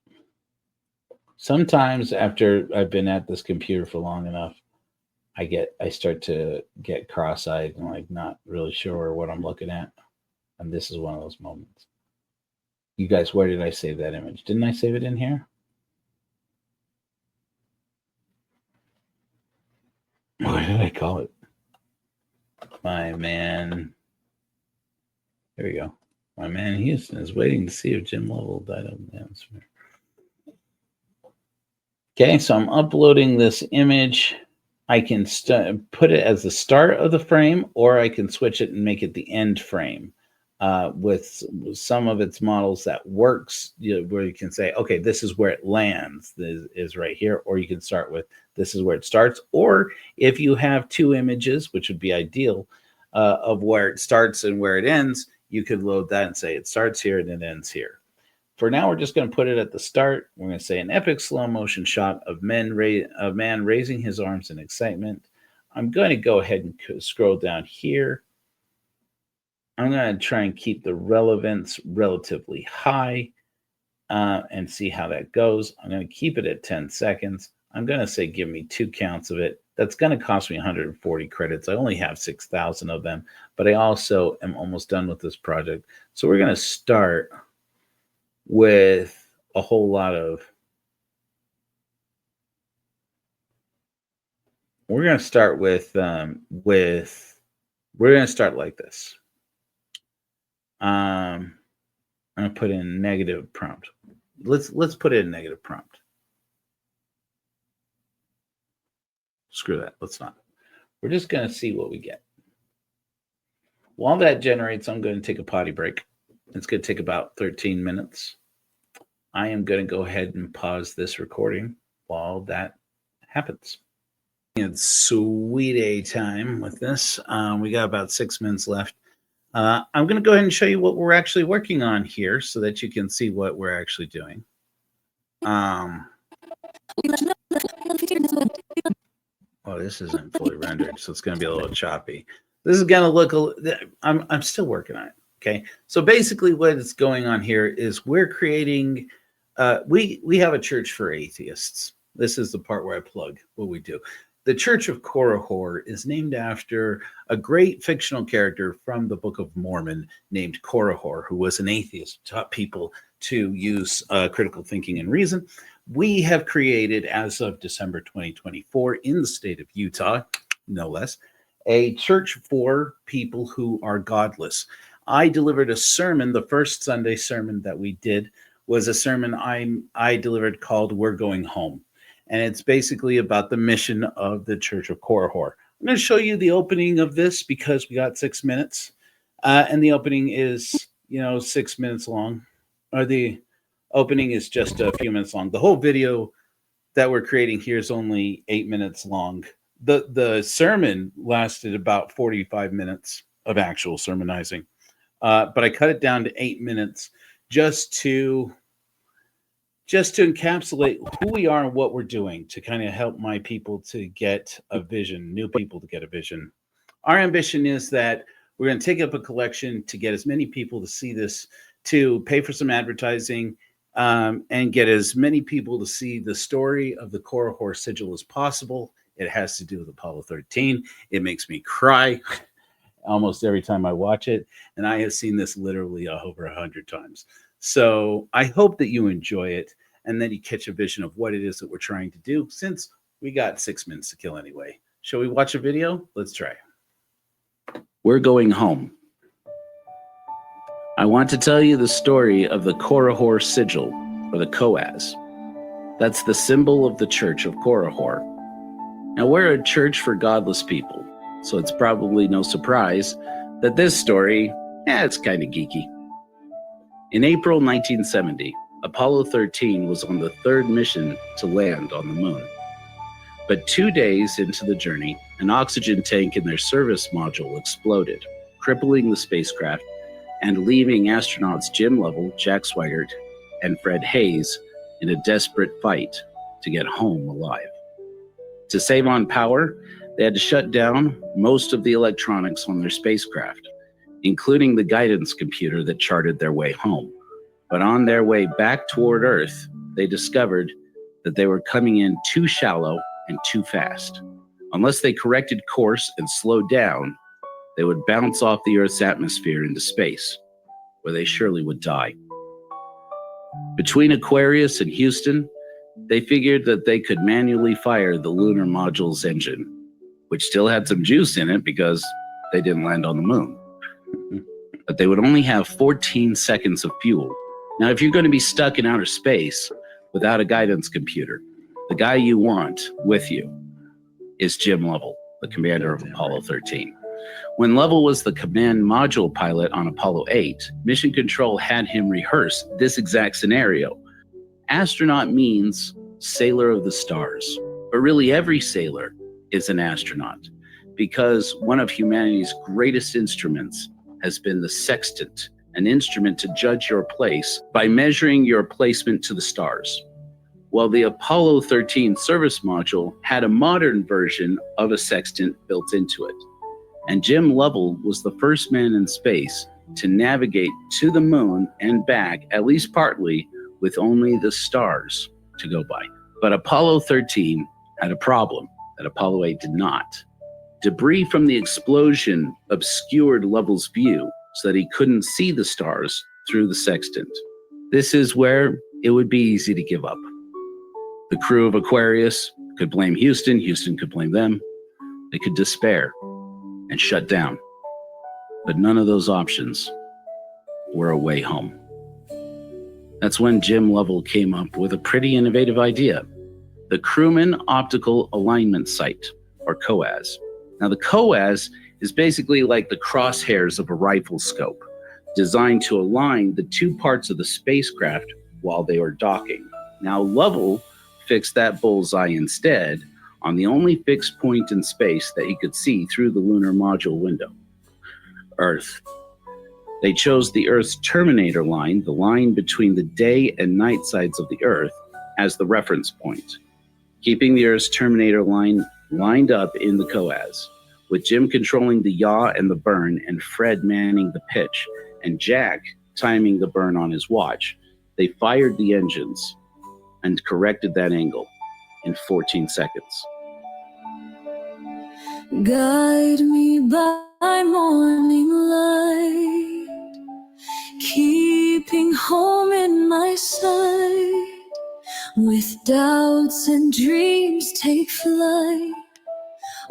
Sometimes after I've been at this computer for long enough, I start to get cross-eyed and like not really sure what I'm looking at. And this is one of those moments. You guys, where did I save that image? Didn't I save it in here? What did I call it? My man. There we go. My man Houston is waiting to see if Jim Lovell died of the atmosphere. Okay, so I'm uploading this image. I can put it as the start of the frame, or I can switch it and make it the end frame. With some of its models that works, where you can say, okay, this is where it lands, is right here, or you can start with this is where it starts. Or if you have two images, which would be ideal, of where it starts and where it ends, you could load that and say it starts here and it ends here. For now, we're just going to put it at the start. We're going to say an epic slow motion shot of man raising his arms in excitement. I'm going to go ahead and scroll down here. I'm going to try and keep the relevance relatively high and see how that goes. I'm going to keep it at 10 seconds. I'm going to say give me 2 counts of it. That's going to cost me 140 credits. I only have 6,000 of them, but I also am almost done with this project. So we're going to start with a whole lot of, we're going to start with we're going to start like this. I'm going to to put in negative prompt. Let's put in negative prompt. Screw that. Let's not. We're just going to see what we get. While that generates, I'm going to take a potty break. It's going to take about 13 minutes. I am going to go ahead and pause this recording while that happens. It's sweet A time with this. We got about 6 minutes left. I'm going to go ahead and show you what we're actually working on here so that you can see what we're actually doing. Oh, this isn't fully rendered, so it's going to be a little choppy. This is going to look I'm still working on it. Okay. So basically what is going on here is we're creating, we have a church for atheists. This is the part where I plug what we do. The Church of Korihor is named after a great fictional character from the Book of Mormon named Korihor, who was an atheist, taught people to use critical thinking and reason. We have created, as of December 2024, in the state of Utah, no less, a church for people who are godless. I delivered a sermon. The first Sunday sermon that we did was a sermon I delivered called We're Going Home. And it's basically about the mission of the Church of Korihor. I'm going to show you the opening of this because we got 6 minutes. And the opening is, 6 minutes long. Or the opening is just a few minutes long. The whole video that we're creating here is only 8 minutes long. The sermon lasted about 45 minutes of actual sermonizing. But I cut it down to 8 minutes just to encapsulate who we are and what we're doing, to kind of help my people to get a vision, new people to get a vision. Our ambition is that we're going to take up a collection to get as many people to see this, to pay for some advertising, and get as many people to see the story of the Korihor sigil as possible. It has to do with Apollo 13. It makes me cry almost every time I watch it, and I have seen this literally over 100 times. So I hope that you enjoy it and that you catch a vision of what it is that we're trying to do, since we got 6 minutes to kill anyway. Shall we watch a video? Let's try. We're going home. I want to tell you the story of the Korihor sigil, or the Koaz. That's the symbol of the Church of Korihor. Now, we're a church for godless people, so it's probably no surprise that this story, it's kind of geeky. In April 1970, Apollo 13 was on the third mission to land on the moon. But 2 days into the journey, an oxygen tank in their service module exploded, crippling the spacecraft and leaving astronauts Jim Lovell, Jack Swigert, and Fred Hayes in a desperate fight to get home alive. To save on power, they had to shut down most of the electronics on their spacecraft, including the guidance computer that charted their way home. But on their way back toward Earth, they discovered that they were coming in too shallow and too fast. Unless they corrected course and slowed down, they would bounce off the Earth's atmosphere into space, where they surely would die. Between Aquarius and Houston, they figured that they could manually fire the lunar module's engine, which still had some juice in it because they didn't land on the moon. But they would only have 14 seconds of fuel. Now, if you're going to be stuck in outer space without a guidance computer, the guy you want with you is Jim Lovell, the commander of Apollo 13. When Lovell was the command module pilot on Apollo 8, Mission Control had him rehearse this exact scenario. Astronaut means sailor of the stars, but really every sailor is an astronaut, because one of humanity's greatest instruments has been the sextant, an instrument to judge your place by measuring your placement to the stars. Well, the Apollo 13 service module had a modern version of a sextant built into it. And Jim Lovell was the first man in space to navigate to the moon and back, at least partly, with only the stars to go by. But Apollo 13 had a problem that Apollo 8 did not. Debris from the explosion obscured Lovell's view so that he couldn't see the stars through the sextant. This is where it would be easy to give up. The crew of Aquarius could blame Houston, Houston could blame them. They could despair and shut down. But none of those options were a way home. That's when Jim Lovell came up with a pretty innovative idea, the Crewman Optical Alignment Sight, or COAS. Now, the COAS is basically like the crosshairs of a rifle scope, designed to align the two parts of the spacecraft while they were docking. Now, Lovell fixed that bullseye instead on the only fixed point in space that he could see through the lunar module window, Earth. They chose the Earth's terminator line, the line between the day and night sides of the Earth, as the reference point, keeping the Earth's terminator line lined up in the COAS, with Jim controlling the yaw and the burn, and Fred manning the pitch, and Jack timing the burn on his watch. They fired the engines and corrected that angle in 14 seconds. Guide me by morning light, keeping home in my sight. With doubts and dreams take flight.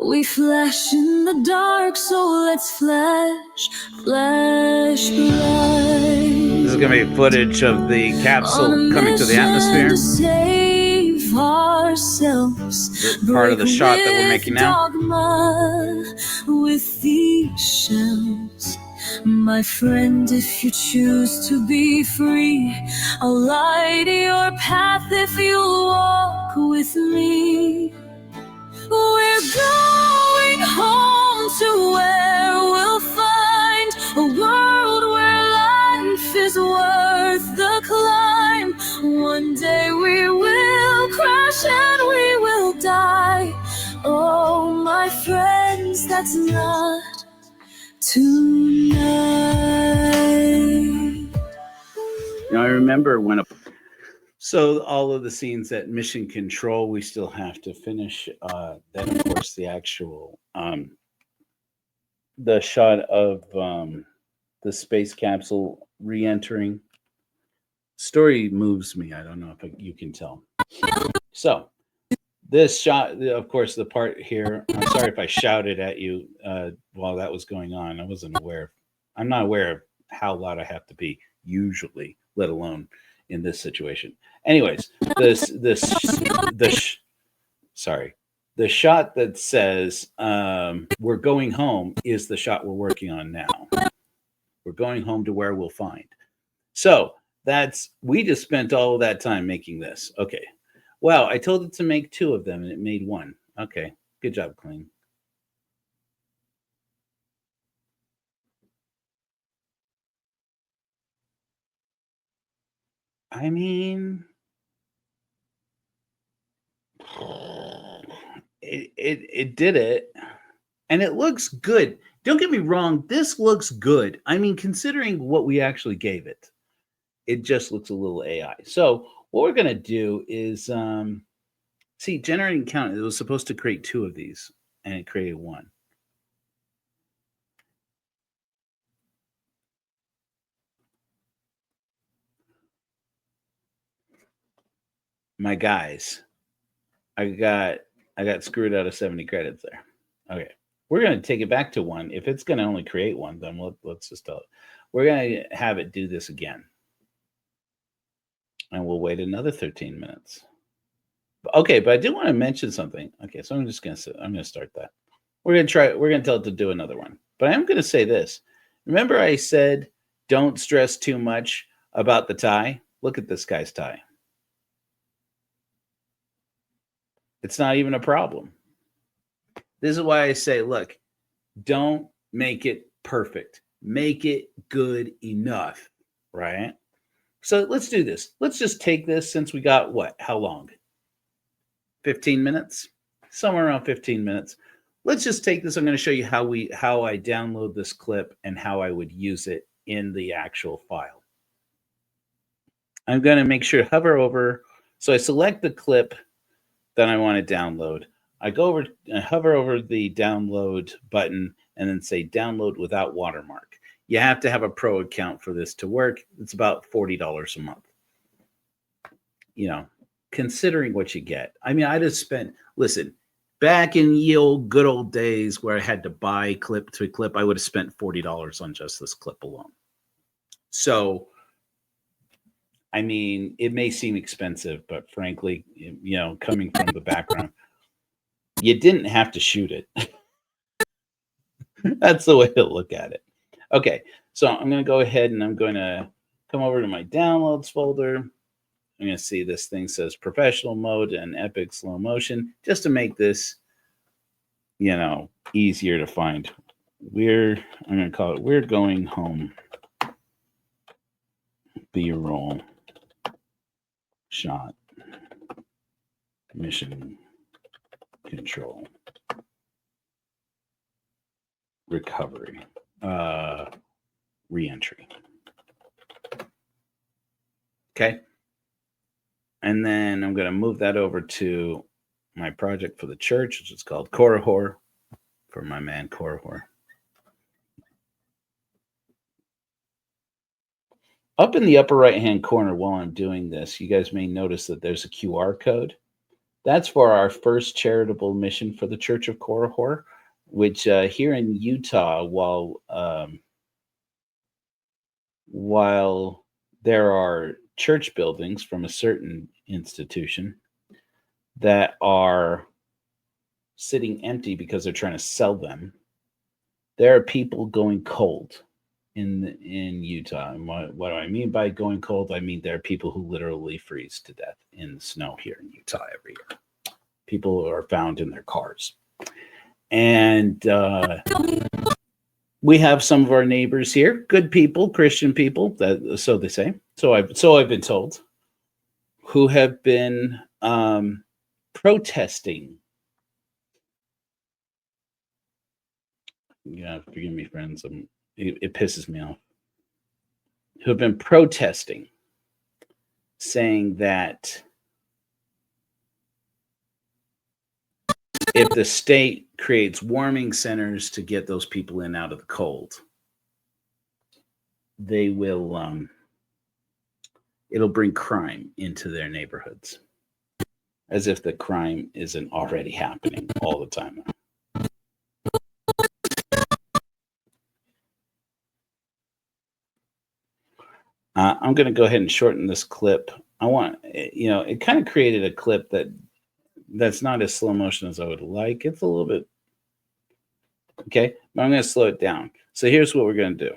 We flash in the dark, so let's flash bright. This is going to be footage of the capsule coming to the atmosphere. To save ourselves. Part of the shot that we're making now. With these shells, my friend, if you choose to be free, I'll light your path if you'll walk with me. We're going home to where we'll find a world where life is worth the climb. One day we will crash and we will die. Oh, my friends, that's not tonight. Now, I remember when so all of the scenes at Mission Control, we still have to finish. Then, of course, the actual the shot of the space capsule re-entering. Story moves me. I don't know if you can tell. So this shot, of course, the part here. I'm sorry if I shouted at you while that was going on. I wasn't aware. I'm not aware of how loud I have to be usually, let alone in this situation. Anyways, the shot that says we're going home is the shot we're working on now. We're going home to where we'll find. So we just spent all of that time making this. Okay. Wow, I told it to make 2 of them and it made 1. Okay. Good job, Kling. I mean, it did it, and it looks good. Don't get me wrong, this looks good. I mean, considering what we actually gave it, it just looks a little AI. So what we're gonna do is see, generating count. It was supposed to create 2 of these, and it created 1. My guys, I got screwed out of 70 credits there. Okay, we're gonna take it back to 1. If it's gonna only create 1, then let's just tell it. We're gonna have it do this again, and we'll wait another 13 minutes. Okay, but I do want to mention something. Okay, so I'm gonna start that. We're gonna tell it to do another one. But I'm gonna say this. Remember I said don't stress too much about the tie? Look at this guy's tie. It's not even a problem. This is why I say, look, don't make it perfect. Make it good enough, right? So let's do this. Let's just take this since we got how long? 15 minutes? Somewhere around 15 minutes. Let's just take this. I'm going to show you how I download this clip and how I would use it in the actual file. I'm going to make sure hover over. So I select the clip that I want to download. I go over and hover over the download button and then say download without watermark. You have to have a pro account for this to work. It's about $40 a month. You know, considering what you get. I mean, I just spent, listen, back in the good old days where I had to buy clip to clip, I would have spent $40 on just this clip alone. So I mean, it may seem expensive, but frankly, coming from the background, you didn't have to shoot it. That's the way to look at it. Okay, so I'm going to go ahead and I'm going to come over to my downloads folder. I'm going to see this thing says professional mode and epic slow motion, just to make this, easier to find. I'm going to call it We're Going Home B-roll shot mission control recovery reentry. Okay, and then I'm going to move that over to my project for the church, which is called Korihor, for my man Korihor. Up in the upper right-hand corner while I'm doing this, you guys may notice that there's a QR code. That's for our first charitable mission for the Church of Korihor, which here in Utah, while there are church buildings from a certain institution that are sitting empty because they're trying to sell them, there are people going cold in Utah. And what do I mean by going cold? I mean there are people who literally freeze to death in the snow here in Utah every year. People are found in their cars. And we have some of our neighbors here, good people, Christian people, so they say. So I've been told, who have been protesting. Yeah, forgive me, friends. It pisses me off. Who have been protesting, saying that if the state creates warming centers to get those people in out of the cold, they will it'll bring crime into their neighborhoods, as if the crime isn't already happening all the time. I'm going to go ahead and shorten this clip. It kind of created a clip that's not as slow motion as I would like. It's a little bit, okay, but I'm going to slow it down. So here's what we're going to do.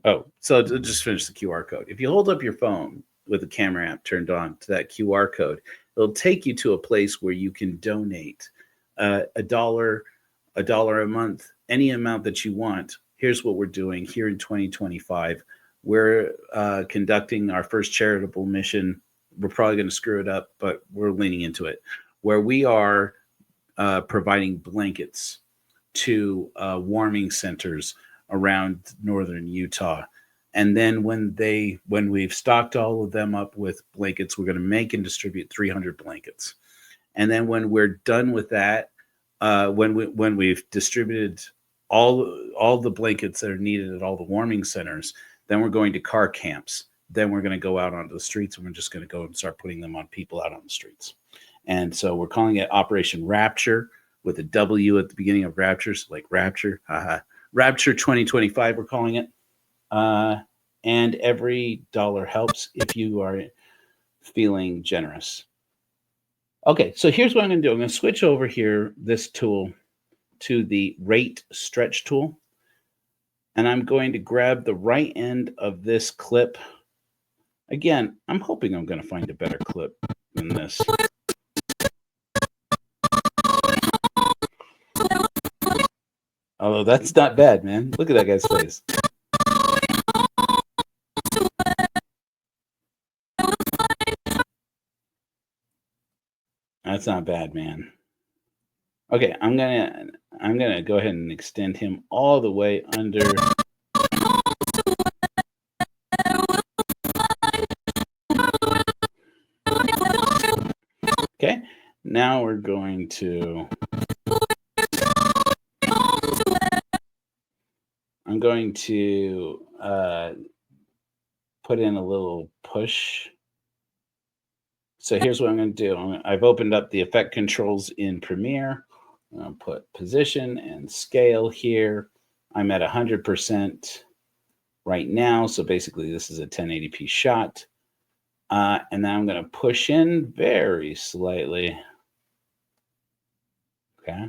Oh, so to just finish the QR code. If you hold up your phone with the camera app turned on to that QR code, it'll take you to a place where you can donate $1 a month, any amount that you want. Here's what we're doing here in 2025. We're conducting our first charitable mission. We're probably going to screw it up, but we're leaning into it, where we are providing blankets to warming centers around northern Utah. And then when we've stocked all of them up with blankets, we're going to make and distribute 300 blankets. And then when we're done with that, when we've distributed all the blankets that are needed at all the warming centers, then we're going to car camps. Then we're going to go out onto the streets, and we're just going to go and start putting them on people out on the streets. And so we're calling it Operation Rapture, with a W at the beginning of Rapture, so like Rapture. Rapture 2025, we're calling it. And every dollar helps if you are feeling generous. Okay, so here's what I'm going to do. I'm going to switch over here, this tool, to the rate stretch tool. And I'm going to grab the right end of this clip. Again, I'm hoping I'm going to find a better clip than this. Although that's not bad, man. Look at that guy's face. That's not bad, man. Okay, I'm gonna go ahead and extend him all the way under. Okay, now we're going to. I'm going to put in a little push. So here's what I'm going to do. I've opened up the effect controls in Premiere. I'm going to put position and scale here. I'm at 100% right now. So basically this is a 1080p shot. And now I'm going to push in very slightly. Okay.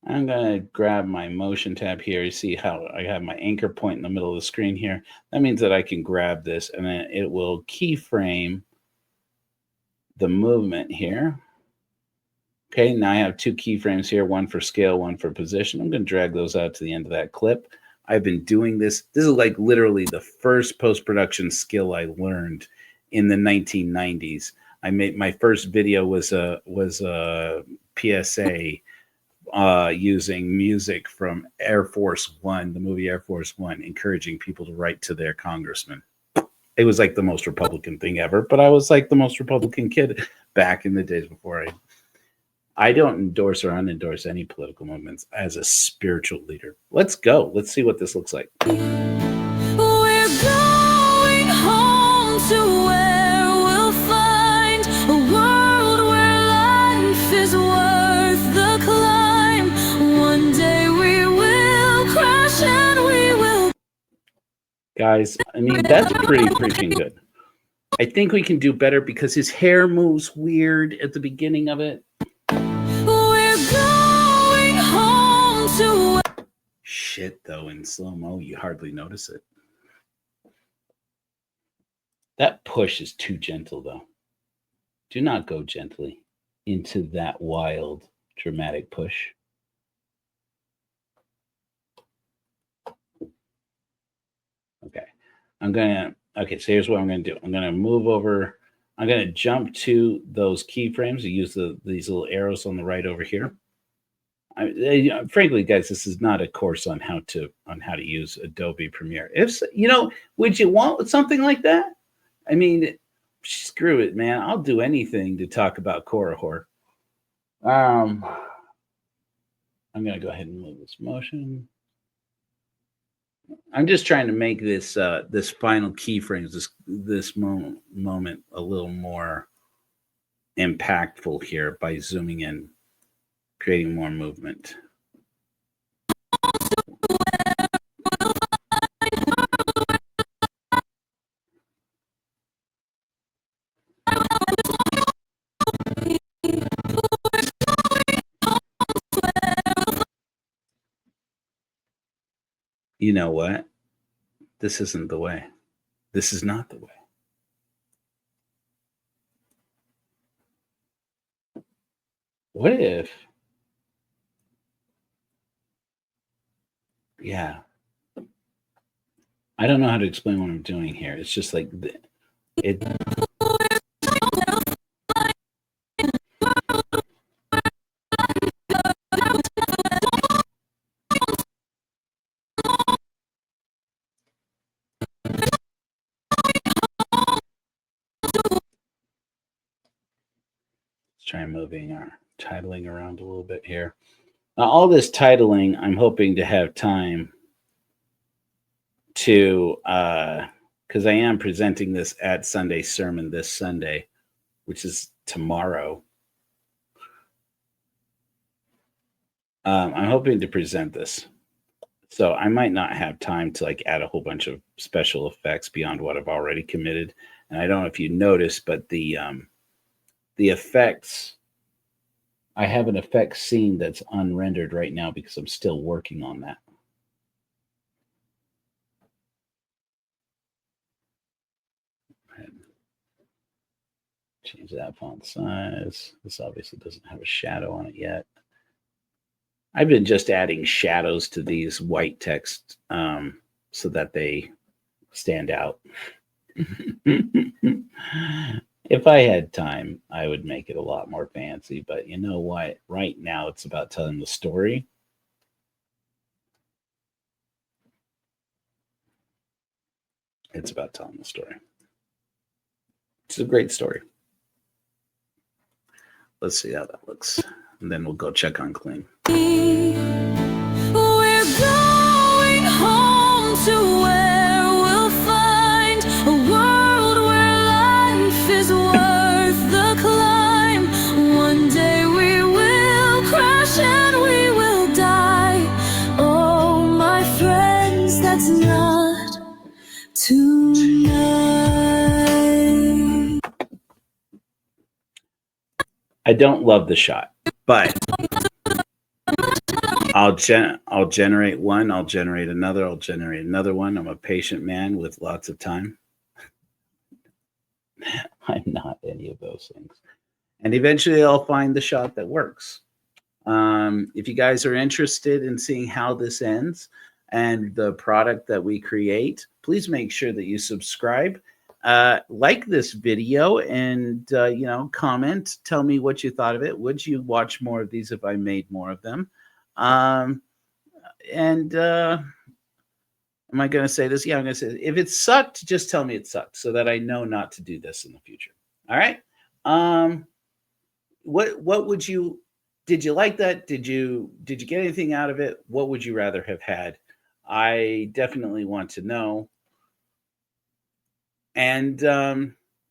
I'm going to grab my motion tab here. You see how I have my anchor point in the middle of the screen here. That means that I can grab this and then it will keyframe the movement here. Okay, now I have two keyframes here, one for scale, one for position. I'm going to drag those out to the end of that clip. I've been doing this. This is like literally the first post-production skill I learned in the 1990s. I made my first video was a PSA using music from Air Force One, the movie Air Force One, encouraging people to write to their congressman. It was like the most Republican thing ever, but I was like the most Republican kid back in the days before I don't endorse or unendorse any political movements as a spiritual leader. Let's go. Let's see what this looks like. We're going home to where we'll find a world where life is worth the climb. One day we will crash and we will. Guys, I mean, that's pretty freaking good. I think we can do better because his hair moves weird at the beginning of it. Shit, though, in slow-mo, you hardly notice it. That push is too gentle, though. Do not go gently into that wild, dramatic push. Okay. Okay, so here's what I'm going to do. I'm going to move over. I'm going to jump to those keyframes. You use these little arrows on the right over here. Frankly, guys, this is not a course on how to use Adobe Premiere. If would you want something like that? I mean, screw it, man. I'll do anything to talk about Korihor. I'm gonna go ahead and move this motion. I'm just trying to make this this final keyframes, this moment a little more impactful here by zooming in, creating more movement. You know what? This isn't the way. This is not the way. What if? Yeah. I don't know how to explain what I'm doing here. It's just like it. Let's try moving our titling around a little bit here. Now, all this titling, I'm hoping to have time to, because I am presenting this at Sunday Sermon this Sunday, which is tomorrow. I'm hoping to present this. So I might not have time to like add a whole bunch of special effects beyond what I've already committed. And I don't know if you noticed, but the effects, I have an effects scene that's unrendered right now because I'm still working on that. Change that font size. This obviously doesn't have a shadow on it yet. I've been just adding shadows to these white text so that they stand out. If I had time, I would make it a lot more fancy. But you know what? Right now, it's about telling the story. It's about telling the story. It's a great story. Let's see how that looks. And then we'll go check on Kling. We're going home to where we'll find a world where life is worth the climb. One day we will crash and we will die. Oh, my friends, that's not tonight. I don't love the shot, but I'll generate one. I'll generate another. I'll generate another one. I'm a patient man with lots of time. I'm not any of those things. And eventually I'll find the shot that works. If you guys are interested in seeing how this ends and the product that we create, please make sure that you subscribe, like this video, and comment. Tell me what you thought of it. Would you watch more of these if I made more of them? Am I going to say this? Yeah, I'm going to say this. If it sucked, just tell me it sucked so that I know not to do this in the future. All right. What would you? Did you like that? Did you get anything out of it? What would you rather have had? I definitely want to know. And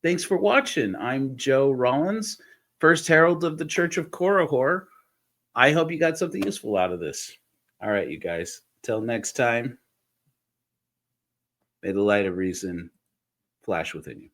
thanks for watching. I'm Joe Rawlins, First Herald of the Church of Korihor. I hope you got something useful out of this. All right, you guys. Till next time, may the light of reason flash within you.